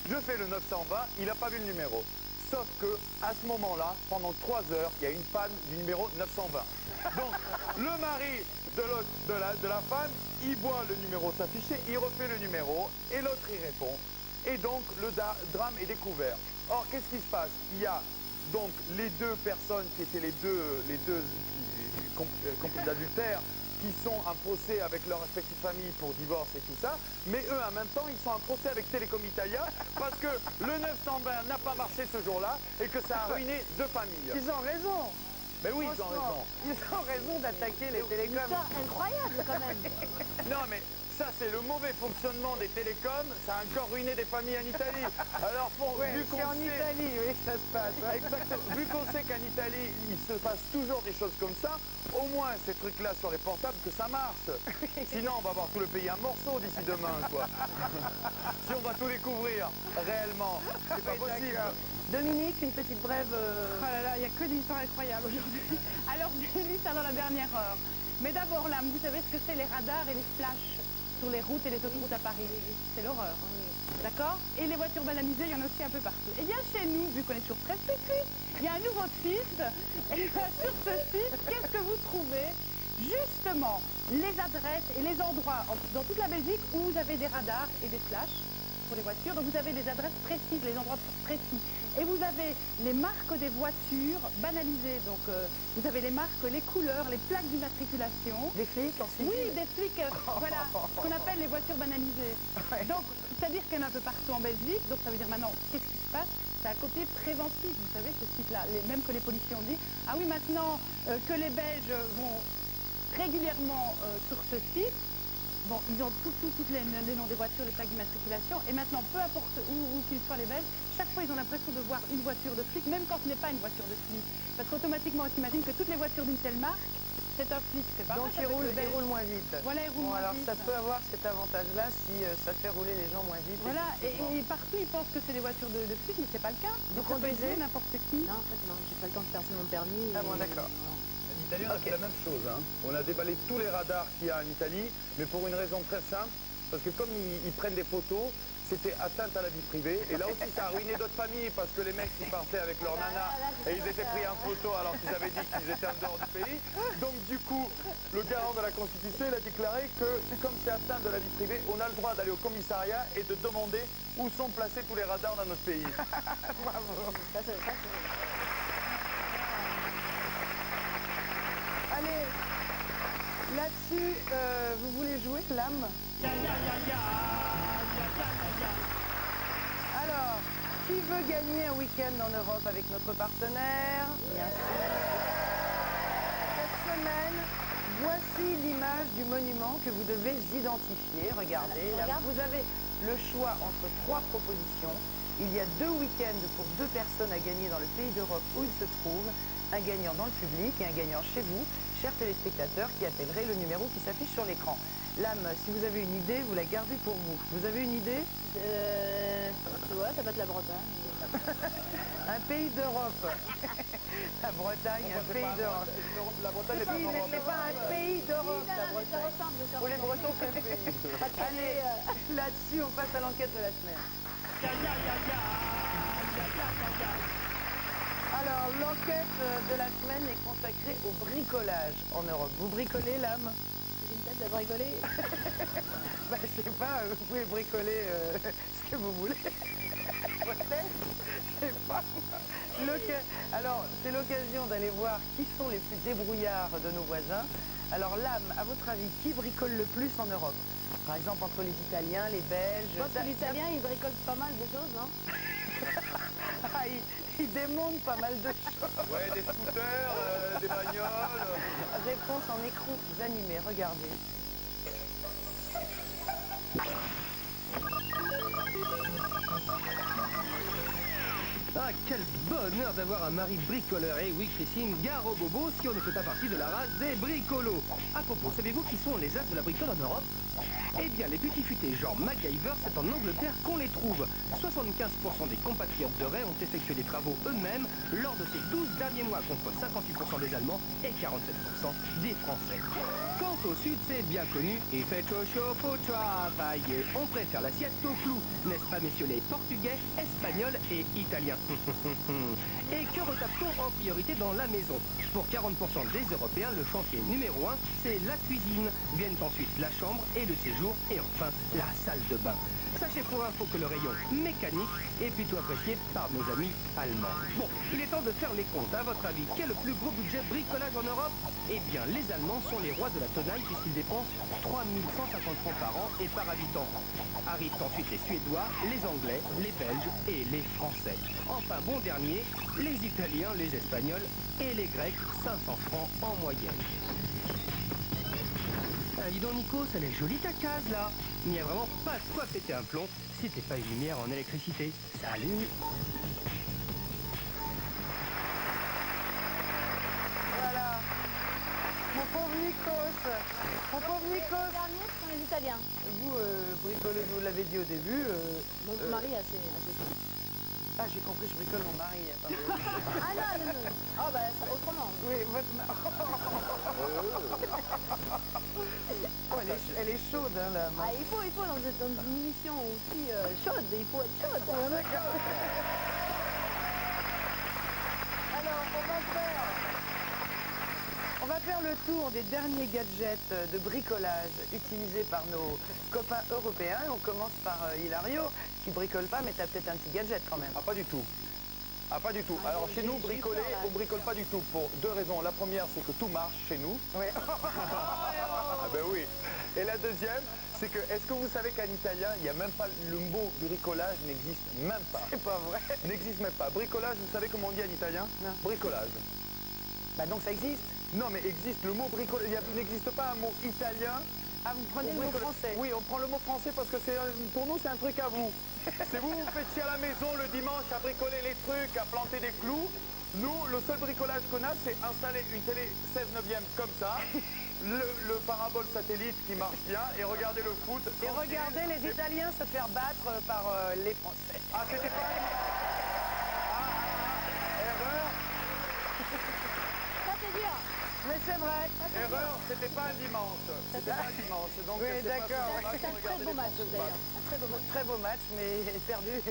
je fais le 920, il n'a pas vu le numéro ». Sauf que à ce moment-là, pendant 3 heures, il y a une panne du numéro 920. Donc, le mari de la femme, il voit le numéro s'afficher, il refait le numéro, et l'autre y répond. Et donc, le drame est découvert. Or, qu'est-ce qui se passe? Il y a donc les deux personnes qui étaient les deux complices d'adultère qui sont en procès avec leurs respectives familles pour divorce et tout ça, mais eux en même temps ils sont en procès avec Telecom Italia parce que le 920 n'a pas marché ce jour-là et que ça a ruiné 2 familles.
Ils ont raison.
Mais oui, ils ont raison.
Ils ont raison d'attaquer les télécoms.
Une histoire incroyable quand même.
Non mais ça c'est le mauvais fonctionnement des télécoms, ça a encore ruiné des familles en Italie. Alors vu qu'on
c'est en Italie, oui, ça se passe.
Exactement. Vu qu'on sait qu'en Italie, il se passe toujours des choses comme ça, au moins ces trucs-là sur les portables, que ça marche. Sinon, on va voir tout le pays en morceaux d'ici demain, quoi. Si on va tout découvrir, réellement, c'est pas possible.
Dominique, une petite brève...
Oh là là, il n'y a que des histoires incroyables aujourd'hui. Alors, j'ai lu ça dans la dernière heure. Mais d'abord, là, vous savez ce que c'est les radars et les flashs sur les routes et les autoroutes à Paris? C'est l'horreur. D'accord? Et les voitures banalisées, il y en a aussi un peu partout. Et bien chez nous, vu qu'on est sur 13 il y a un nouveau site. Et bien sur ce site, qu'est-ce que vous trouvez? Justement, les adresses et les endroits dans toute la Belgique où vous avez des radars et des flashs pour les voitures. Donc vous avez des adresses précises, les endroits précis. Et vous avez les marques des voitures banalisées. Donc vous avez les marques, les couleurs, les plaques d'immatriculation.
Des flics ensuite?
Oui, des flics, voilà, ce qu'on appelle les voitures banalisées. Donc, c'est-à-dire qu'il y en a un peu partout en Belgique. Donc ça veut dire maintenant, qu'est-ce qui se passe? C'est un côté préventif, vous savez, ce site-là. Même que les policiers ont dit, ah oui, maintenant que les Belges vont régulièrement sur ce site, bon, ils ont tous les noms des voitures, les plaques d'immatriculation, et maintenant, peu importe où qu'ils soient les Belges, chaque fois ils ont l'impression de voir une voiture de flic, même quand ce n'est pas une voiture de flic. Parce qu'automatiquement, on s'imagine que toutes les voitures d'une telle marque, c'est un flic, c'est pas
Donc
vrai,
ils roulent moins vite.
Voilà, ils roulent moins
alors
vite.
ça peut avoir cet avantage-là si ça fait rouler les gens moins vite.
Voilà, et partout ils pensent que c'est des voitures de flic, mais c'est pas le cas.
Vous
Donc ça peut
conduisez
être n'importe qui.
Non, en fait, non, j'ai pas le temps de passer mon permis.
Ah bon, d'accord.
En Italie, on a fait la même chose. Hein. On a déballé tous les radars qu'il y a en Italie, mais pour une raison très simple, parce que comme ils prennent des photos, c'était atteinte à la vie privée. Et là aussi, ça a ruiné d'autres familles, parce que les mecs qui partaient avec leur nana, et ils étaient pris en photo alors qu'ils avaient dit qu'ils étaient en dehors du pays. Donc du coup, le garant de la Constitution, il a déclaré que, comme c'est atteinte de la vie privée, on a le droit d'aller au commissariat et de demander où sont placés tous les radars dans notre pays.
Bravo. Allez, là-dessus, vous voulez jouer l'âme? Alors, qui veut gagner un week-end en Europe avec notre partenaire? Bien sûr. Cette semaine, voici l'image du monument que vous devez identifier. Regardez, là, vous avez le choix entre 3 propositions. Il y a 2 week-ends pour 2 personnes à gagner dans le pays d'Europe où il se trouve. Un gagnant dans le public et un gagnant chez vous, chers téléspectateurs, qui appellerez le numéro qui s'affiche sur l'écran. L'âme, si vous avez une idée, vous la gardez pour vous. Vous avez une idée?
Tu vois, ça va être la Bretagne.
Un pays d'Europe. La Bretagne, un pays d'Europe.
La Bretagne n'est pas en Europe.
C'est pas un pays d'Europe, la Bretagne.
Ça ressemble.
Pour les Bretons, c'est le pays. Allez, là-dessus, on passe à l'enquête de la semaine. Alors, l'enquête de la semaine est consacrée au bricolage en Europe. Vous bricolez, l'âme?
J'ai une tête à bricoler.
Bah, je sais pas, vous pouvez bricoler ce que vous voulez. Peut-être, je sais pas. Alors, c'est l'occasion d'aller voir qui sont les plus débrouillards de nos voisins. Alors, l'âme, à votre avis, qui bricole le plus en Europe? Par exemple, entre les Italiens, les Belges...
Je pense que l'Italien, il bricole pas mal de choses, non?
Ah, il démonte pas mal de choses.
Ouais, des scooters, des bagnoles.
Réponse en écrous animés, regardez.
Ah, quel bonheur d'avoir un mari bricoleur. Et oui, Christine, gare au bobo si on ne fait pas partie de la race des bricolos. À propos, savez-vous qui sont les as de la bricole en Europe? Eh bien, les petits futés genre MacGyver, c'est en Angleterre qu'on les trouve. 75% des compatriotes de Ray ont effectué des travaux eux-mêmes lors de ces 12 derniers mois, contre 58% des Allemands et 47% des Français. Quant au sud, c'est bien connu, il fait trop chaud pour travailler. On préfère la sieste au clou, n'est-ce pas messieurs les portugais, espagnols et italiens? Et que retape-t-on en priorité dans la maison? Pour 40% des Européens, le chantier numéro 1, c'est la cuisine. Viennent ensuite la chambre et le séjour, et enfin la salle de bain. Sachez pour info que le rayon mécanique est plutôt apprécié par nos amis allemands. Bon, il est temps de faire les comptes. À votre avis, quel est le plus gros budget bricolage en Europe? Eh bien, les Allemands sont les rois de la tenaille puisqu'ils dépensent 3150 francs par an et par habitant. Arrivent ensuite les Suédois, les Anglais, les Belges et les Français. Enfin, bon dernier, les Italiens, les Espagnols et les Grecs, 500 francs en moyenne. Ah, dis donc Nico, ça est jolie ta case là. Il n'y a vraiment pas de quoi péter un plomb si t'es pas une lumière en électricité. Salut.
Voilà. Mon pauvre Nikos. Mon pauvre Nikos.
Les derniers sont les Italiens.
Vous, bricoleuse, vous l'avez dit au début.
Mon mari est assez
Ah, j'ai compris, je bricole mon mari. Attendez.
Ah non, non, non. Ah bah, ça, autrement.
Oui, votre oh, elle est chaude, hein, là.
Ah, il faut dans une émission aussi chaude, il faut être chaude.
Ah, d'accord. Alors, on va faire le tour des derniers gadgets de bricolage utilisés par nos copains européens. On commence par Hilario, qui bricole pas, mais tu as peut-être un petit gadget quand même.
Ah, pas du tout. Ah, pas du tout. Alors, chez nous, bricoler, on bricole pas du tout pour deux raisons. La première, c'est que tout marche chez nous.
Oui.
Ah ben oui. Et la deuxième, c'est que, est-ce que vous savez qu'en italien, il n'y a même pas, le mot bricolage n'existe même pas.
C'est pas vrai.
N'existe même pas. Bricolage, vous savez comment on dit en italien?
Non.
Bricolage.
Bah donc ça existe.
Non, mais existe le mot bricolage. Il n'existe pas un mot italien.
Ah, vous prenez le mot français?
Oui, on prend le mot français parce que pour nous, c'est un truc à vous. C'est vous faites chier à la maison le dimanche à bricoler les trucs, à planter des clous. Nous, le seul bricolage qu'on a, c'est installer une télé 16/9 comme ça, le parabole satellite qui marche bien, et regarder le foot.
Et regardez les Italiens se faire battre par les Français.
Ah, c'était pas... Erreur.
Ça, c'est dur.
Mais c'est vrai.
Erreur, c'était pas un dimanche. C'était pas un dimanche. Donc
oui, d'accord.
C'est un très beau match, d'ailleurs. Un très beau match.
Très beau match, mais perdu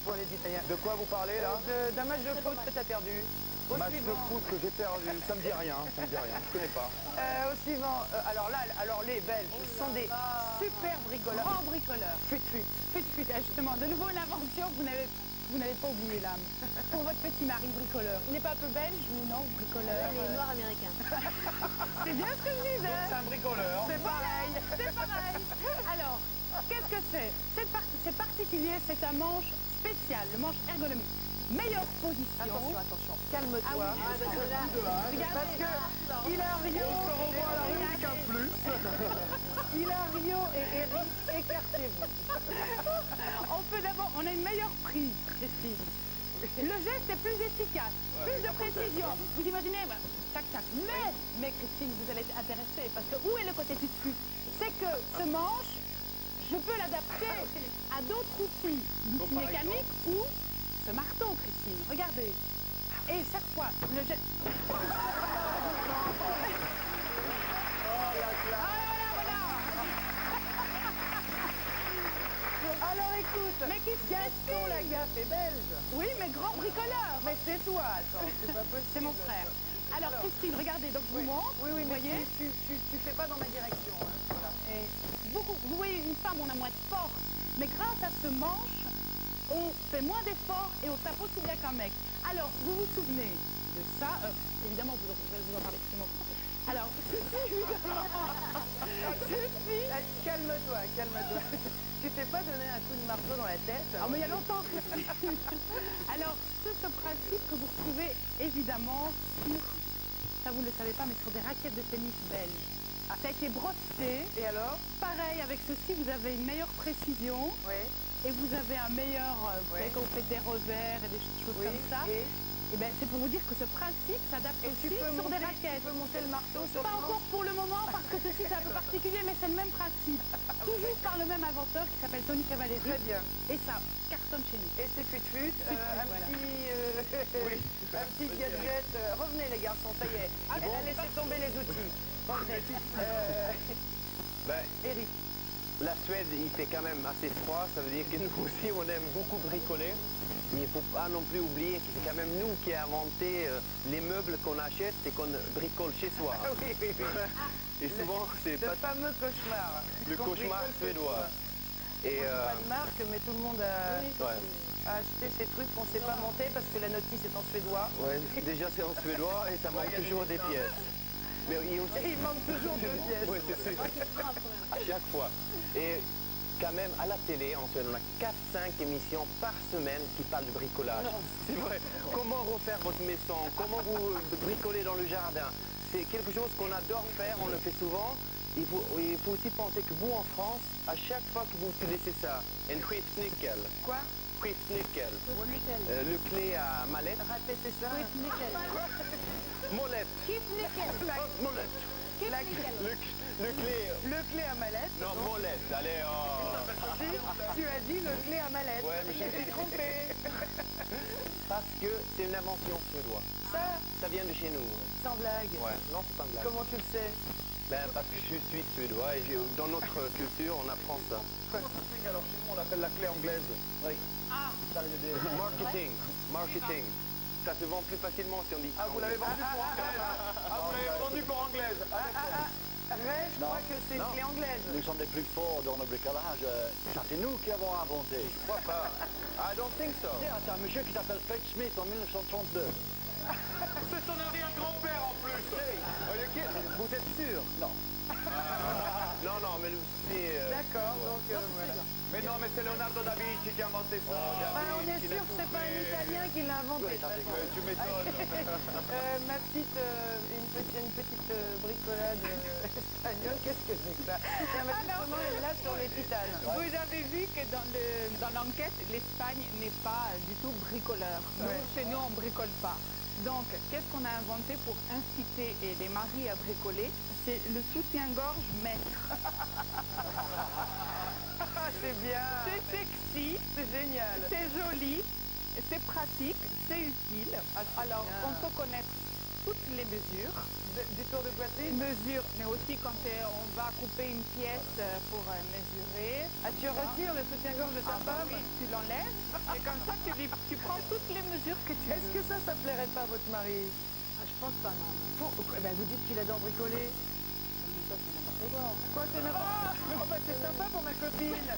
pour les Italiens.
De quoi vous parlez, là?
D'un match de foot que tu as perdu.
Match de foot que j'ai perdu, ça me dit rien, ça me dit rien, je connais pas.
Au suivant, alors les Belges sont des super bricoleurs.
Grands bricoleurs.
Fut.
Justement, de nouveau une invention que vous n'avez pas oublié, l'âme. Pour votre petit mari bricoleur. Il n'est pas un peu belge ou non, bricoleur?
Il est noir américain.
C'est bien ce que je disais.
C'est un bricoleur.
C'est pareil, c'est pareil. Alors, qu'est-ce que c'est? C'est particulier, c'est un manche spécial, le manche ergonomique. Meilleure position.
Attention, calme-toi.
Ah oui,
Regardez.
Parce que Hilario,
On se revoit à la rue du 15 plus.
Hilario et Eric, écartez-vous.
On a une meilleure prise, Christine. Le geste est plus efficace, plus de précision. Vous imaginez, tac, tac. Mais Christine, vous allez être intéressée, parce que où est le côté tout? C'est que ce manche, je peux l'adapter à d'autres outils mécaniques ou ce marteau, Christine. Regardez. Et chaque fois, le geste...
Alors écoute,
mais qui
Gaston Lagaffe est belge.
Oui, mais grand bricoleur.
Mais c'est toi, attends, c'est pas possible.
C'est mon frère. Alors Christine, regardez, donc je vous montre.
Oui,
vous
mais
voyez
tu fais pas dans ma direction. Hein. Voilà.
Et vous voyez, une femme, on a moins de force. Mais grâce à ce manche, on fait moins d'efforts et on tape aussi bien qu'un mec. Alors, vous vous souvenez de ça? Évidemment, vous allez vous en parler, c'est mon frère. Alors, ceci,
Calme-toi. Tu t'es pas donné un coup de marteau dans la tête?
Ah, mais il y a longtemps, Christine. Alors, c'est ce principe que vous retrouvez évidemment sur, ça vous ne le savez pas, mais sur des raquettes de tennis belges. Ça a été breveté.
Et alors?
Pareil, avec ceci, vous avez une meilleure précision.
Oui.
Et vous avez un meilleur, vous savez, quand vous faites des revers et des choses comme ça. Et ben, c'est pour vous dire que ce principe s'adapte aussi sur des raquettes.
Tu peux monter le marteau sur
Pas encore pour le moment, parce que ceci c'est un peu particulier, mais c'est le même principe. Toujours par le même inventeur qui s'appelle Tony Cavalieri.
Très bien.
Et ça cartonne chez nous.
Et c'est fut. Un petit gadget. Revenez les garçons, ça y est. Elle a laissé tomber les outils.
Eric, la Suède, il fait quand même assez froid, ça veut dire que nous aussi, on aime beaucoup bricoler. Mais il ne faut pas non plus oublier que c'est quand même nous qui avons inventé les meubles qu'on achète et qu'on bricole chez soi.
Oui, oui, oui.
Et souvent, c'est pas...
Le fameux cauchemar.
Le cauchemar suédois.
Et pas de marque, mais tout le monde a acheté ces trucs qu'on ne sait pas monter parce que la notice est en suédois.
Ouais, déjà c'est en suédois et ça manque toujours des pièces. Mais
il manque toujours 2 pièces.
Oui, c'est sûr. À chaque fois. Et quand même, à la télé, en Suède, on a 4-5 émissions par semaine qui parlent de bricolage. C'est vrai. Comment refaire votre maison, comment vous bricoler dans le jardin. C'est quelque chose qu'on adore faire, on le fait souvent. Il faut aussi penser que vous, en France, à chaque fois que vous utilisez ça, un skiftnyckel.
Quoi?
Skiftnyckel. Le clé à mallette.
Répétez ça.
Molette. Molette. Le clé
à mallette.
Non, molette. Allez,
Si, tu as dit le clé à mallette.
Ouais, mais je me suis trompé. Parce que c'est une invention suédoise. Ça vient de chez nous.
Sans blague.
Ouais, non, c'est pas une blague.
Comment tu le sais?
Parce que je suis suédois et dans notre culture, on apprend ça.
Alors chez nous, on l'appelle la clé anglaise. Oui.
Ah,
ça les aider.
Marketing. Marketing. Ça se vend plus facilement si on dit.
Ah, vous l'avez vendu pour anglaise. Vous l'avez vendu pour anglaise.
Mais je crois que c'est une clé anglaise.
Nous sommes les plus forts dans le bricolage. Ça, c'est nous qui avons inventé.
Je crois pas. I don't think so.
C'est un monsieur qui s'appelle Fred Smith en 1932.
C'est son arrière-grand-père en plus.
Vous êtes sûr?
Non.
Non, mais c'est...
D'accord, donc voilà.
Mais non, mais c'est Leonardo da Vinci qui a inventé ça.
On est sûr que c'est pas un Italien qui l'a inventé.
Tu m'étonnes.
Ma petite, une petite bricolade espagnole, qu'est-ce que c'est que ça? Comment elle est là sur les titanes.
Vous avez vu que dans l'enquête, l'Espagne n'est pas du tout bricoleur. Chez nous, on ne bricole pas. Donc, qu'est-ce qu'on a inventé pour inciter les maris à bricoler? C'est le soutien-gorge maître.
C'est bien.
C'est sexy.
C'est génial.
C'est joli. C'est pratique. C'est utile. Alors, on peut connaître toutes les mesures.
Du tour de poitrine?
Mesures, mais aussi quand on va couper une pièce pour mesurer.
Ah, tu retires le soutien-gorge de ta femme?
Oui, tu l'enlèves. Et comme ça, tu prends toutes les mesures que tu veux.
Est-ce que ça plairait pas à votre mari?
Je pense pas, non.
Vous dites qu'il adore bricoler.
Mais ça, c'est n'importe quoi.
Quoi, c'est n'importe quoi? C'est sympa pour ma copine.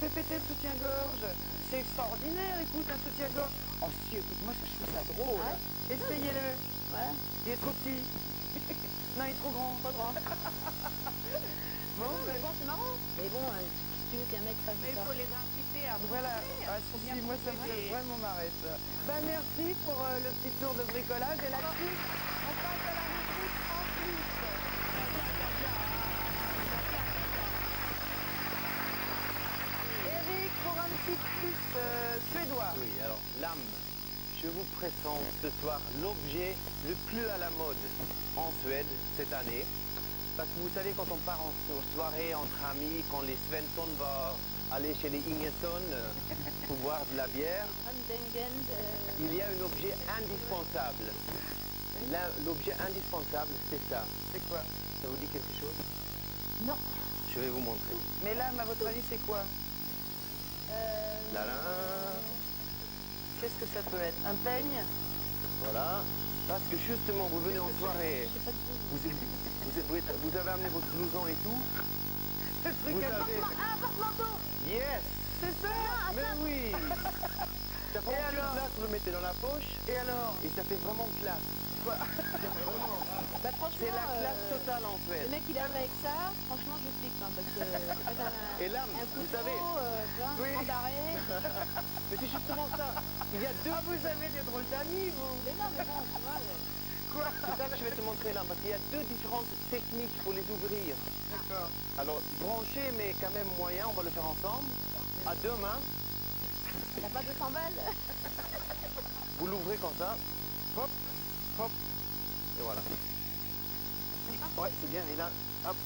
Fais péter le soutien-gorge. C'est extraordinaire, écoute, un soutien-gorge. Oh si, écoute, moi, je trouve ça drôle. Essayez-le.
Ouais.
Il est trop petit. Non, il est trop grand. Trop grand.
Bon, c'est marrant. Mais bon, si tu veux qu'un mec fasse ça.
Mais il faut les inciter à
Voilà. Si, moi, ça me fait vraiment marrer, ça. Merci pour le petit tour de bricolage. Et là-dessus, on passe à la rubrique en plus. Eric, pour un petit plus suédois.
Oui, alors, l'âme. Je vous présente ce soir l'objet le plus à la mode en Suède cette année. Parce que vous savez, quand on part en soirée entre amis, quand les Svensson vont aller chez les Ingesson pour boire de la bière, il y a un objet indispensable. L'objet indispensable, c'est ça.
C'est quoi?
Ça vous dit quelque chose?
Non.
Je vais vous montrer.
Mais l'âme, à votre avis, c'est quoi?
Là, là.
Qu'est-ce que ça peut être? Un peigne?
Voilà. Parce que justement, vous venez en soirée, vous avez amené votre blouson et tout.
Le truc
Un porte-manteau.
Yes.
C'est ça?
Mais oui. Ça prend une place, vous le mettez dans la poche.
Et alors?
Et ça fait vraiment classe.
Quoi?
C'est la classe totale en fait.
Le mec il arrive avec ça, franchement je flippe parce que c'est pas
Et l'âme, vous savez.
un d'arrêt.
Mais c'est justement ça. Il y a deux.
Ah, vous avez des drôles d'amis, vous.
Mais non, mais bon, tu vois.
Quoi?
C'est ça que je vais te montrer là, parce qu'il y a deux différentes techniques pour les ouvrir.
D'accord.
Alors, branché, mais quand même moyen, on va le faire ensemble. À deux mains.
T'as pas 200 balles?
Vous l'ouvrez comme ça. Hop, hop. Et voilà. Ouais, c'est bien. Et là, hop.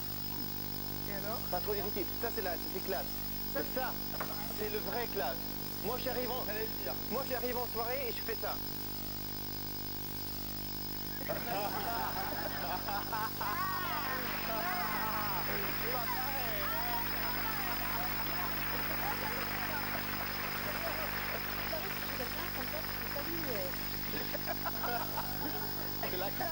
Et alors?
Pas trop difficile. Ça, c'est classe. Ça, c'est le vrai classe. Moi, j'arrive en soirée et je fais ça.
C'est la classe.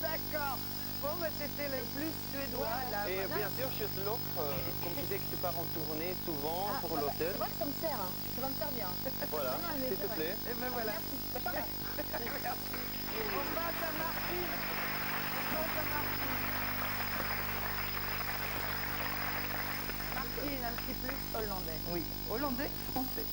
D'accord. Bon, bah, c'était le plus suédois, là.
Et
voilà.
bien sûr, chez l'autre, comme tu disais que tu pars en tournée souvent
Ah,
pour
bah,
l'hôtel.
c'est vrai que ça me sert, hein. Ça va me servir.
Voilà,
Non, non, mais
s'il
c'est
te
vrai.
plaît.
Et ben voilà.
Merci.
On passe à Martine. On passe à Martine. Martine, un petit plus hollandais.
Oui, hollandais, français.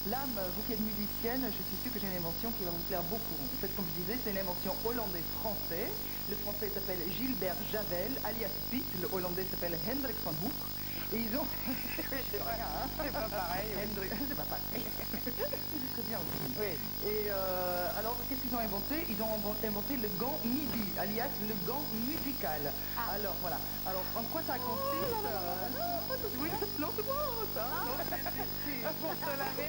Là, vous qui êtes musicienne, je suis sûre que j'ai une invention qui va vous plaire beaucoup. En fait, comme je disais, c'est une invention hollandais-français. Le français s'appelle Gilbert Javel, alias Piet. Le hollandais s'appelle Hendrik van Hoek. Et ils ont...
C'est pas, c'est pas pareil. Oui.
Hendrik... C'est pas pareil. C'est très bien aussi.
Oui.
Et alors, qu'est-ce qu'ils ont inventé? Ils ont inventé le gant midi, alias le gant musical. Alors, voilà. Alors, en quoi ça consiste? Oui, non, c'est moi, ça. Non,
pour se laver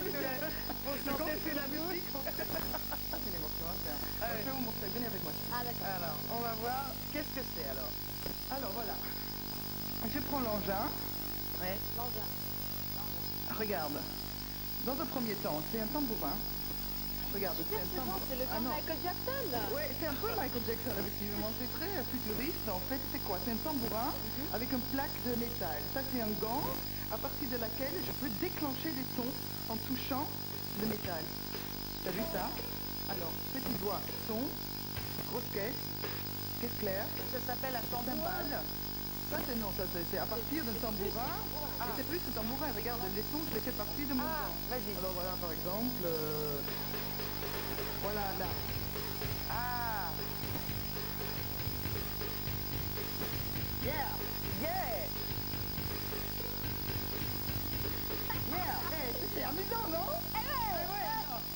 pour chanter sous la musique.
Ça, c'est une émotion à faire. Je vais vous montrer. Venez avec moi.
Ah, d'accord.
Alors, on va voir qu'est-ce que c'est alors.
Alors, voilà. Je prends l'engin.
Ouais.
L'engin.
Regarde. Dans un premier temps, c'est un tambourin. Regarde, c'est un tambourin.
C'est le temps de Michael Jackson.
Oui, c'est un peu Michael Jackson, effectivement. C'est très futuriste. En fait, c'est quoi? C'est un tambourin avec une plaque de métal. Ça, c'est un gant à partir de laquelle je peux déclencher des sons en touchant le métal. T'as vu ça? Alors, petit doigt, son, grosse caisse claire.
Ça s'appelle un tambourin.
Ça, c'est non, ça, c'est à partir d'un tambourin. Et c'est plus un tambourin. Regarde, les sons, je les fais partie de mon gant.
Vas-y.
Alors voilà, par exemple, voilà, là.
Ah. Yeah. Yeah.
Yeah. C'est amusant, non?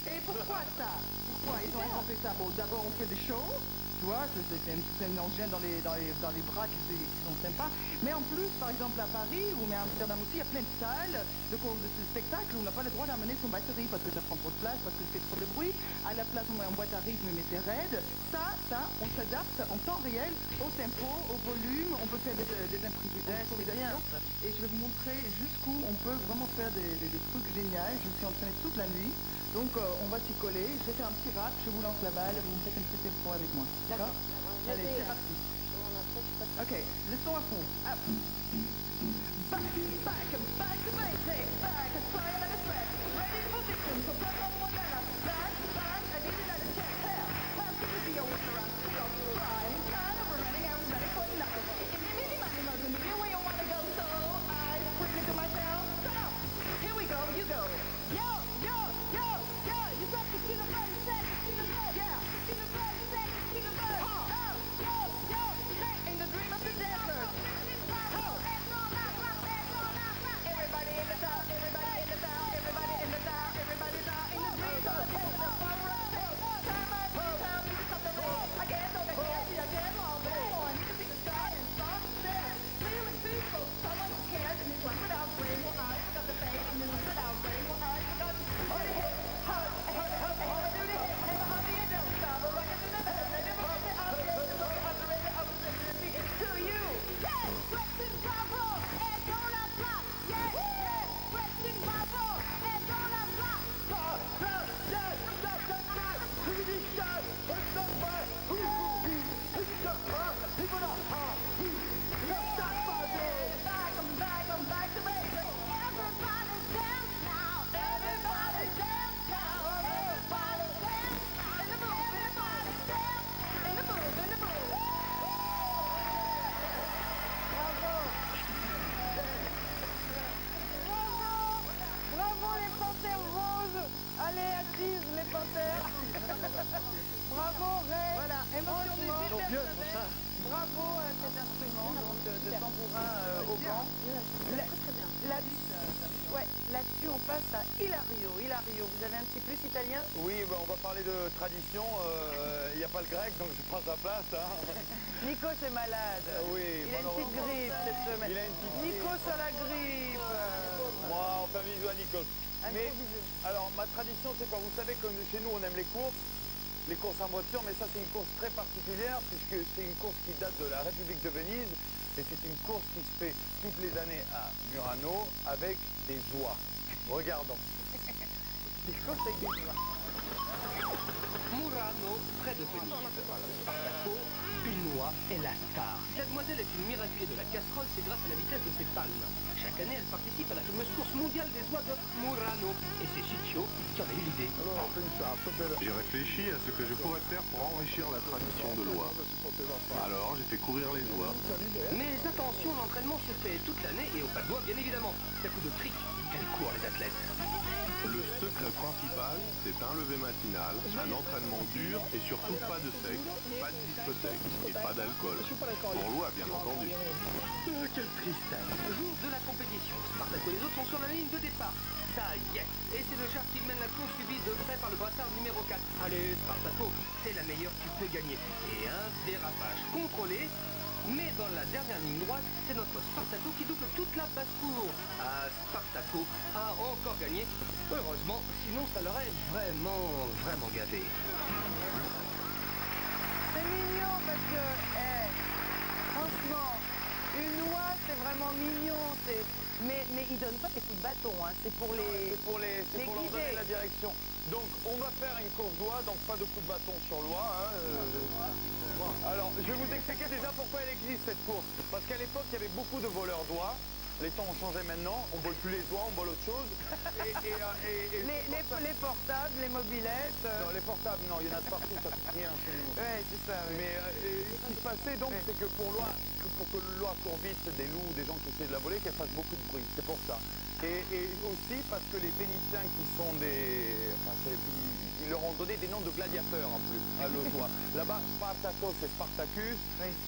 Et pourquoi ça? Pourquoi ils ont inventé ça? Bon, d'abord, on fait des shows. Tu vois, c'est un engin dans les bras qui sont sympas. Mais en plus, par exemple, à Paris ou à Amsterdam aussi, il y a plein de salles de spectacles où on n'a pas le droit d'amener son batterie parce que ça prend trop de place, parce que ça fait trop de bruit. À la place, on met en boîte à rythme, mais c'est raide. Ça, on s'adapte en temps réel au tempo, au volume. On peut faire des improvisations. Et je vais vous montrer jusqu'où on peut vraiment faire des trucs géniaux. Je me suis entraînée toute la nuit. Donc on va s'y coller, je vais faire un petit rap, je vous lance la balle, vous me faites un petit tempo avec moi. D'accord? Allez, c'est parti. Ok, le son à fond. Up. Back, back, back to basics, back, fire at the track, ready for victim, so plug on one letter. Back, back, I need another check. Here, time to be a winner, I'm still on the ride. Tired of running, I'm ready for nothing. If you need money, mother, me where you wanna go, so I bring it to myself. Stop. Here we go, you go. Yo, yo, yo, yo, you got to see the bird, say, see the bird, yeah, see the bird, say, see the bird, oh, yo, yo, hey, in the dream of the desert, oh, everybody in the town, everybody in the town, everybody in the town, everybody down in the dream of the desert, the power of the time I need time, need something wrong, I can't over here, see I can't long, I need to see the sky and start to stare, feeling peaceful, someone who cares, and this one without brain, well, I forgot the face, and this one without brain, well, I forgot the to you. Yes, Preston Bravo and Donald Trump. Yes, yes, Preston Bravo and Donald Trump. Back to basics. Everybody dance now. Everybody dance now. Everybody dance now. In the move, everybody dance. In the move, in the move.
Bravo les panthères roses. Allez, assise les panthères. Bravo Ray. Voilà, émotion des Gilbert Javel. Bravo cet instrument donc, de tambourin au vent. Là-dessus on passe à Hilario. Hilario, vous avez un petit plus italien?
Oui, ben, on va parler de tradition. Il n'y a pas le grec, donc je prends sa place. Hein.
Nikos est malade.
Oui,
il a une petite grippe cette semaine.
Il a une petite
Nikos a la grippe.
Moi, on fait un bisou à Nikos. Mais, alors, ma tradition, c'est quoi? Vous savez que chez nous, on aime les courses en voiture, mais ça, c'est une course très particulière, puisque c'est une course qui date de la République de Venise. Et c'est une course qui se fait toutes les années à Murano avec des oies. Regardons. Des courses avec des oies.
Murano, près de Venise. Spartaco, une oie est la star. Si la demoiselle est une miraculée de la casserole, c'est grâce à la vitesse de ses palmes. Chaque année, elle participe à la fameuse course mondiale des oies de Murano. Et c'est Ciccio qui en a eu l'idée.
J'ai réfléchi à ce que je pourrais faire pour enrichir la tradition de l'oie. Alors, j'ai fait courir les oies.
Mais attention, l'entraînement se fait toute l'année et au pas de doigts, bien évidemment. C'est à coup de trick qu'elles courent, les athlètes.
Le secret principal, c'est un lever matinal, un entraînement dur et surtout pas de sexe, pas de discothèque et pas d'alcool. Pour l'oie, bien entendu.
Quelle tristesse. Jour de la compétition, Spartaco et les autres sont sur la ligne de départ. Ça y est. Et c'est le char qui mène la course suivi de près par le brassard numéro 4. Allez, Spartaco, c'est la meilleure, tu peux gagner. Et un dérapage contrôlé. Mais dans la dernière ligne droite, c'est notre Spartaco qui double toute la basse-cour. Ah, Spartaco a encore gagné. Heureusement, sinon ça l'aurait vraiment gavé.
C'est mignon parce que, franchement, une oie, c'est vraiment mignon. Mais ils donnent pas des coups de bâton, hein. C'est pour les
C'est pour leur donner la direction. Donc, on va faire une course d'oie, donc pas de coups de bâton sur l'oie. Hein, Alors, je vais vous expliquer déjà pourquoi elle existe cette course. Parce qu'à l'époque, il y avait beaucoup de voleurs d'oies. Les temps ont changé maintenant, on ne vole plus les oies, on vole autre chose.
Les portables, les mobilettes.
Non, les portables, non, il y en a de partout, ça fait rien chez nous.
Ouais, c'est ça. Oui.
Mais ce qui se passait donc, c'est que pour que l'oie court vite, des loups, des gens qui essaient de la voler, qu'elle fasse beaucoup de bruit, c'est pour ça. Et aussi parce que les Vénitiens qui sont des... Enfin, ils leur ont donné des noms de gladiateurs en plus, à l'autre oie. Là-bas, Spartacos et Spartacus,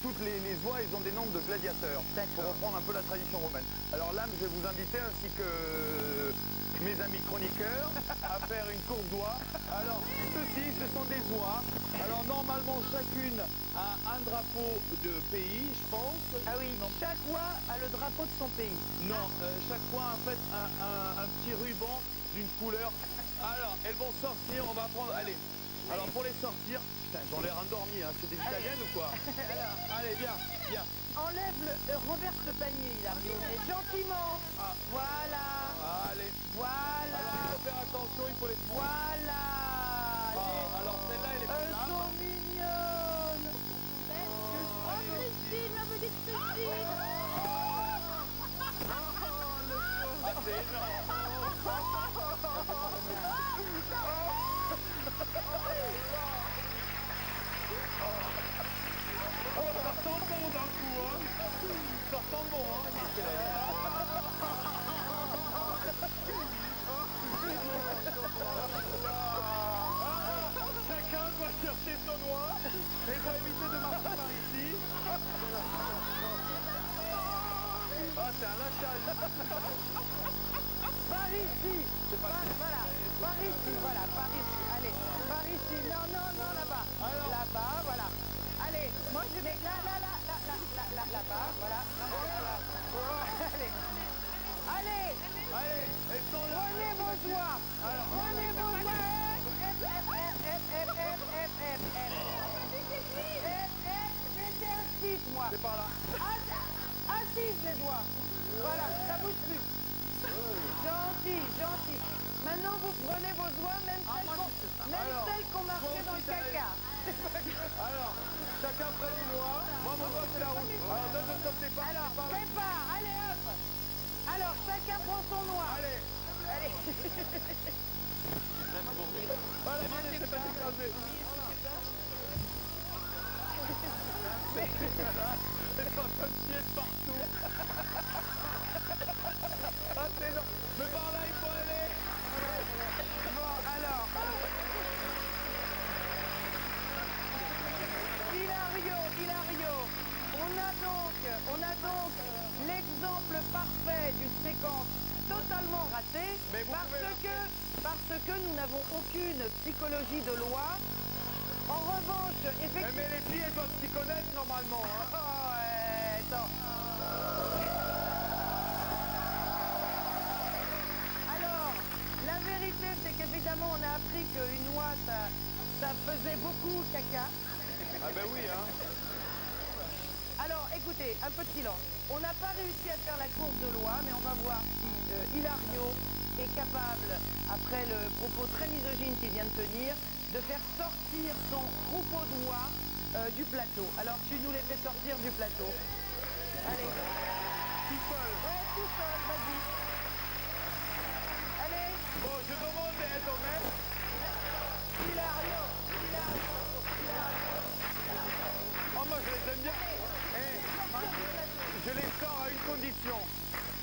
toutes les oies, ils ont des noms de gladiateurs, pour reprendre un peu la tradition romaine. Alors là, je vais vous inviter, ainsi que mes amis chroniqueurs, à faire une course d'oies. Alors, ceux-ci, ce sont des oies. Alors, normalement, chacune a un drapeau de pays, je pense.
Ah oui, chaque oie a le drapeau de son pays.
Non, chaque oie, en fait, un petit ruban d'une couleur. Alors, elles vont sortir, on va prendre... Allez, alors pour les sortir... Putain, j'en ai l'air endormi, hein. C'est des italiennes ou quoi? Allez, viens.
Renverse le panier, Hilario, mais gentiment.
Ah.
Voilà.
Allez.
Voilà.
Alors, il faut faire attention, il faut les...
Voilà.
Alors, celle-là, elle est plus
elles sont mignonnes.
Oh, Christine, ma petite Christine.
C'est énorme. Oh, ça sent bon d'un coup, hein. Ça sent bon, hein. Chacun doit chercher son oie et doit éviter de marcher par ici. Ah, c'est un lâchage.
Par ici. Voilà. Par ici, voilà. Par ici. Allez. Par ici. Non, là-bas. Là-bas, voilà. Allez. Moi, je mets là-bas. Voilà. Allez.
Elles sont là.
Prenez vos oies. Prenez vos oies. J'étais assise, moi.
C'est par là.
Assise, les doigts. Voilà, ça bouge plus. Gentil. Maintenant, vous prenez vos oies, même celles qu'on marquait dans le caca.
Alors, chacun prenne une oie. Moi, mon oie, c'est la rouge. Alors, donne le top départ.
Alors, prépare. Allez, hop. Alors, chacun prend son oie.
Allez. Allez, c'est pas écrasé. Elle est en train de chier de partout. Ah, c'est énorme. Mais par là, il faut aller.
Bon, alors. Hilario. On a donc l'exemple parfait d'une séquence totalement ratée parce que nous n'avons aucune psychologie de loi. En revanche, effectivement...
Mais les filles, elles doivent s'y connaître normalement, hein.
Oh, ouais, attends. Alors, la vérité, c'est qu'évidemment, on a appris qu'une oie, ça faisait beaucoup caca.
Ah ben oui, hein.
Alors, écoutez, un peu de silence. On n'a pas réussi à faire la courbe de loi, mais on va voir si Hilario est capable, après le propos très misogyne qu'il vient de tenir, de faire sortir son troupeau d'oies du plateau. Alors, tu nous les fais sortir du plateau. Allez.
Tout seul.
Ouais, tout seul, vas-y. Allez.
Bon, je demande d'être honnête.
Hilario.
Oh, moi, je les aime bien. Je les sors à une condition.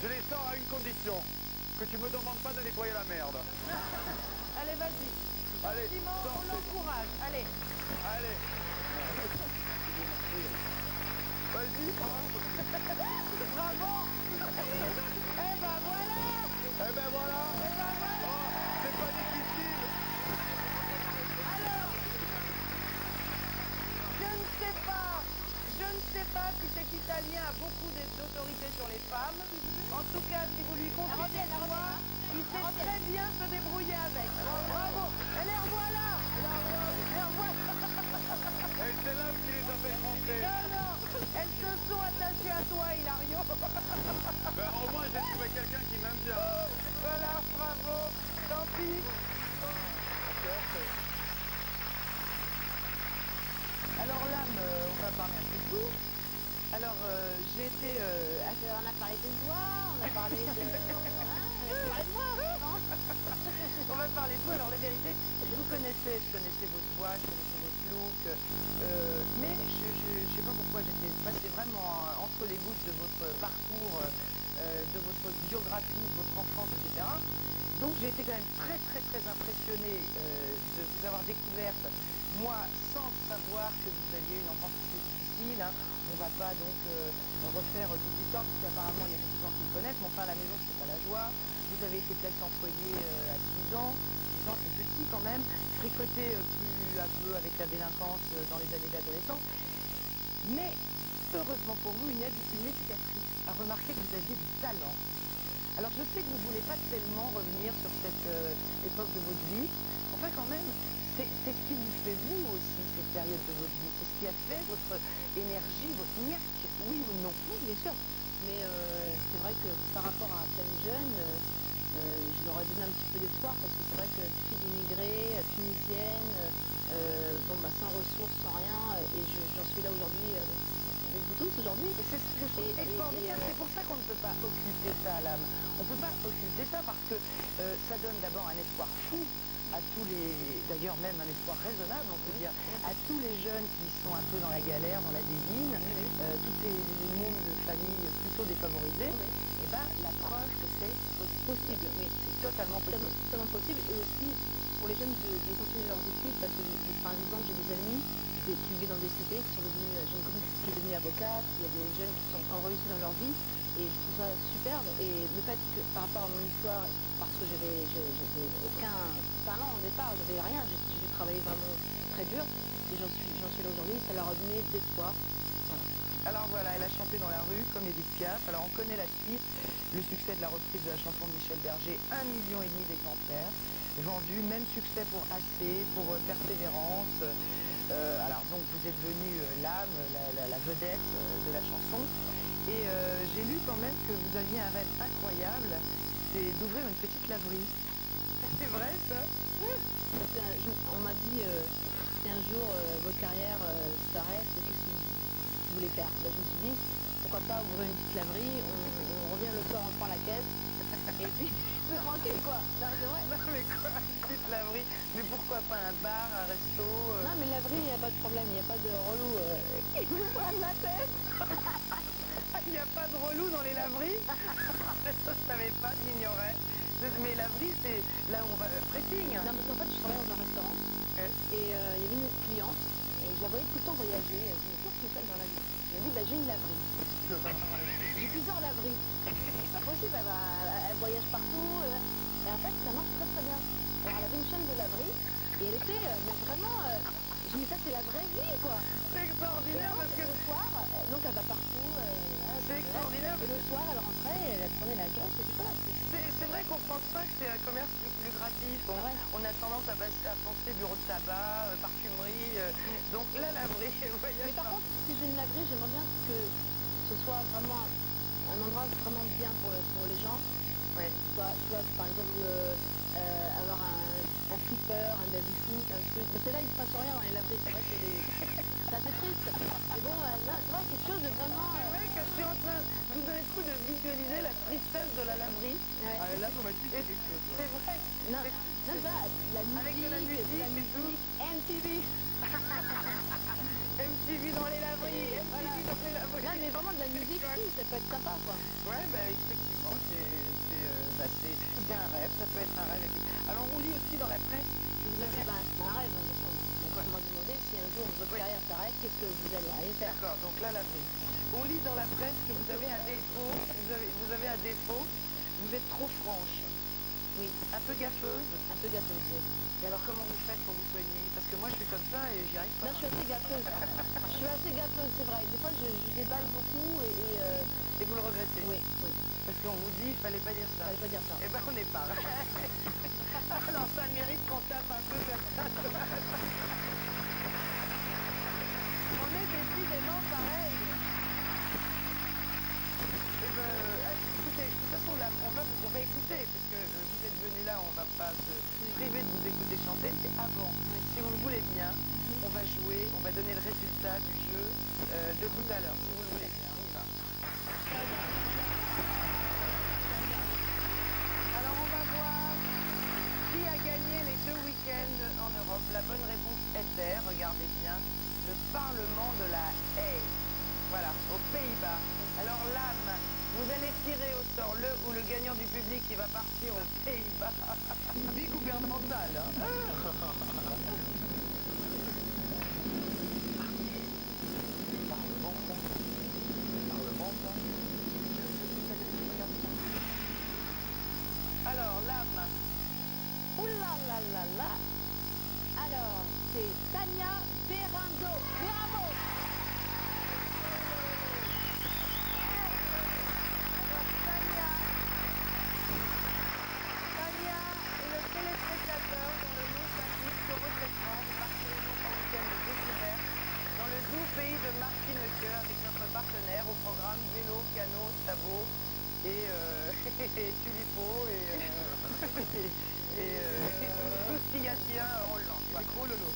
Je les sors à une condition. Que tu me demandes pas de nettoyer la merde.
Allez, vas-y.
Allez,
Simon, on l'encourage. Allez.
Allez. Vas-y.
Bravo. Eh ben voilà.
Eh ben voilà. Oh, c'est pas difficile.
Alors, je ne sais pas si cet Italien a beaucoup d'autorité sur les femmes. En tout cas, si vous lui confiez une voix, il sait très bien se débrouiller avec. Bravo. Et les revoilà.
Et c'est l'homme qui les a fait rentrer.
Non, elles se sont attachées à toi, Hilario.
Ben, au moins, j'ai trouvé quelqu'un qui m'aime bien.
Voilà, bravo. Tant pis. Alors l'âme, on va parler un peu de tout. Alors j'ai été...
On a parlé des voix, on a parlé de... on a parlé de moi, non?
On va parler de vous. Alors la vérité, je connaissais votre voix, je connaissais votre look, mais je ne sais pas pourquoi j'étais passée vraiment entre les gouttes de votre parcours, de votre biographie, de votre enfance, etc. Donc j'ai été quand même très impressionnée de vous avoir découverte, moi sans savoir que vous aviez une enfance plutôt difficile. Hein. On ne va pas donc refaire toute l'histoire, parce qu'apparemment il y a quelques gens qui le connaissent, mais enfin à la maison c'était pas la joie. Vous avez été placé en foyer à 6 ans, 6 ans c'est petit quand même, fricoté plus à peu avec la délinquance dans les années d'adolescence. Mais heureusement pour vous, une éducatrice a remarqué que vous aviez du talent. Alors je sais que vous ne voulez pas tellement revenir sur cette époque de votre vie, enfin quand même, c'est ce qui vous fait vous aussi, cette période de votre vie, c'est ce qui a fait votre énergie, votre niaque, oui ou non?
Oui, bien sûr, mais c'est vrai que par rapport à plein de jeunes, je leur ai donné un petit peu d'espoir, parce que c'est vrai que fille immigrée, tunisienne, sans ressources, sans rien, et j'en suis là aujourd'hui. Avec vous tous aujourd'hui.
C'est ce que je trouve extraordinaire, c'est pour ça qu'on ne peut pas occulter ça à l'âme. On ne peut pas occulter ça parce que ça donne d'abord un espoir fou à tous les, d'ailleurs même un espoir raisonnable on peut dire, à tous les jeunes qui sont un peu dans la galère, dans la dévine, tous ces mondes de familles plutôt défavorisées, et ben la preuve que c'est possible, oui, c'est totalement possible.
Totalement possible, et aussi pour les jeunes de continuer leurs études, parce que par exemple j'ai des amis qui vivent dans des cités, qui sont devenus, j'ai une copine qui est devenue avocate, il y a des jeunes qui ont réussi dans leur vie, et je trouve ça superbe. Et le fait que par rapport à mon histoire, parce que j'avais aucun talent au départ, j'avais rien, j'ai travaillé vraiment très dur, et j'en suis là aujourd'hui, ça leur a donné de l'espoir. Voilà.
Alors voilà, elle a chanté dans la rue comme Edith Piaf. Alors on connaît la suite, le succès de la reprise de la chanson de Michel Berger, 1,5 million d'exemplaires vendus, même succès pour AC, pour Persévérance. Alors donc vous êtes devenu l'âme, la vedette de la chanson. Et j'ai lu quand même que vous aviez un rêve incroyable, c'est d'ouvrir une petite laverie. C'est vrai ça?
On m'a dit, si un jour votre carrière s'arrête, qu'est-ce que vous voulez faire? Je me suis dit, pourquoi pas ouvrir une petite laverie, on revient le soir, on prend la caisse, et puis c'est tranquille quoi. Non, c'est vrai.
Non mais quoi, une petite laverie? Mais pourquoi pas un bar, un resto
Non mais laverie, il n'y a pas de problème, il n'y a pas de relou qui vous prenne la tête.
Il n'y a pas de relou dans les laveries? Ça je savais pas, j'ignorais. Mais laverie, c'est là où on va pressing.
Non parce qu'en fait je travaille dans un restaurant, et il y avait une cliente, et je la voyais tout le temps voyager. Je me dis, qu'est-ce que tu fais dans la vie? Elle m'a dit, j'ai une laverie. J'ai plusieurs laveries. C'est pas possible, elle voyage partout. Et en fait, ça marche très bien. Alors, elle avait une chaîne de laverie, et elle était, mais vraiment, je me dis, ça c'est la vraie vie, quoi.
C'est extraordinaire parce que...
Le soir, donc elle va partout.
C'est extraordinaire.
Et le soir, elle rentrait, elle prenait la caisse, et puis voilà.
C'est vrai qu'en France 5, c'est un commerce plus lucratif. On a tendance à penser bureau de tabac, parfumerie. Donc la laverie, voyage.
Mais par contre, si j'ai une laverie, j'aimerais bien que ce soit vraiment un endroit vraiment bien pour les gens. Ouais. Soit par exemple, avoir un flipper, un baby-foot, un truc. Parce que là, il se passe rien dans les laveries. C'est vrai que c'est assez triste. Mais bon, là, tu vois, quelque chose de vraiment...
C'est vrai que je suis en train tout d'un coup de visualiser la tristesse de la laverie.
Ouais.
Ah, là, faut mettre quelque chose.
C'est vrai.
Non, la musique,
avec de la musique,
MTV.
MTV dans les laveries, MTV dans les laveries.
Non, mais vraiment de la musique, oui, ça peut être sympa, quoi.
Ouais, bah effectivement, c'est un rêve, ça peut être un rêve. Alors on lit aussi dans la presse que vous avez...
C'est un rêve, on m'a demandé si un jour votre carrière s'arrête, qu'est-ce que vous allez aller faire.
D'accord, donc là, laverie. On lit dans la presse que vous avez un défaut, vous avez un défaut, vous êtes trop franche.
Oui.
Un peu gaffeuse.
Un peu gaffeuse, oui.
Et alors comment vous faites pour vous soigner? Parce que moi je suis comme ça et j'y arrive pas.
Là je suis assez gaffeuse. Je suis assez gaffeuse, c'est vrai. Des fois je déballe beaucoup
et vous le regrettez?
Oui.
Parce qu'on vous dit, il fallait pas dire ça.
Fallait pas dire ça.
Eh ben on n'est pas. Alors ça mérite qu'on tape un peu comme ça. On est décidément pareil. Eh ben, écoutez, de toute façon, là, on va écouter, parce que vous êtes venus là, on va pas se priver de vous écouter chanter, mais avant, si vous le voulez bien, on va jouer, on va donner le résultat du jeu de tout à l'heure, si vous le voulez bien, on y va. Alors on va voir qui a gagné les 2 week-ends en Europe. La bonne réponse était, regardez bien, le Parlement de la Haye. Voilà, aux Pays-Bas. Alors l'âme, vous allez tirer au sort le ou le gagnant du public qui va partir aux Pays-Bas.
Vie gouvernementale, hein.
Alors l'âme.
Oulala. Alors, c'est Tania Berando. Bravo.
Tania est le téléspectateur dont le nom s'affiche sur votre écran. Vous partirez donc en week-end de découverte dans le doux pays de Martiniqueur avec notre partenaire au programme vélo, canot, sabot et tulipo et tout ce qu'il y a de bien en Hollande.
Des gros lolos.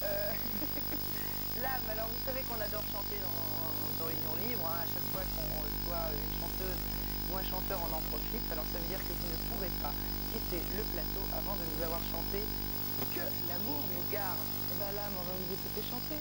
L'âme, alors vous savez qu'on adore chanter dans l'Union Libre, hein, à chaque fois qu'on reçoit une chanteuse ou un chanteur, on en profite. Alors ça veut dire que vous ne pourrez pas quitter le plateau avant de nous avoir chanté Que l'amour nous garde. Et bien l'âme, on va vous écouter chanter.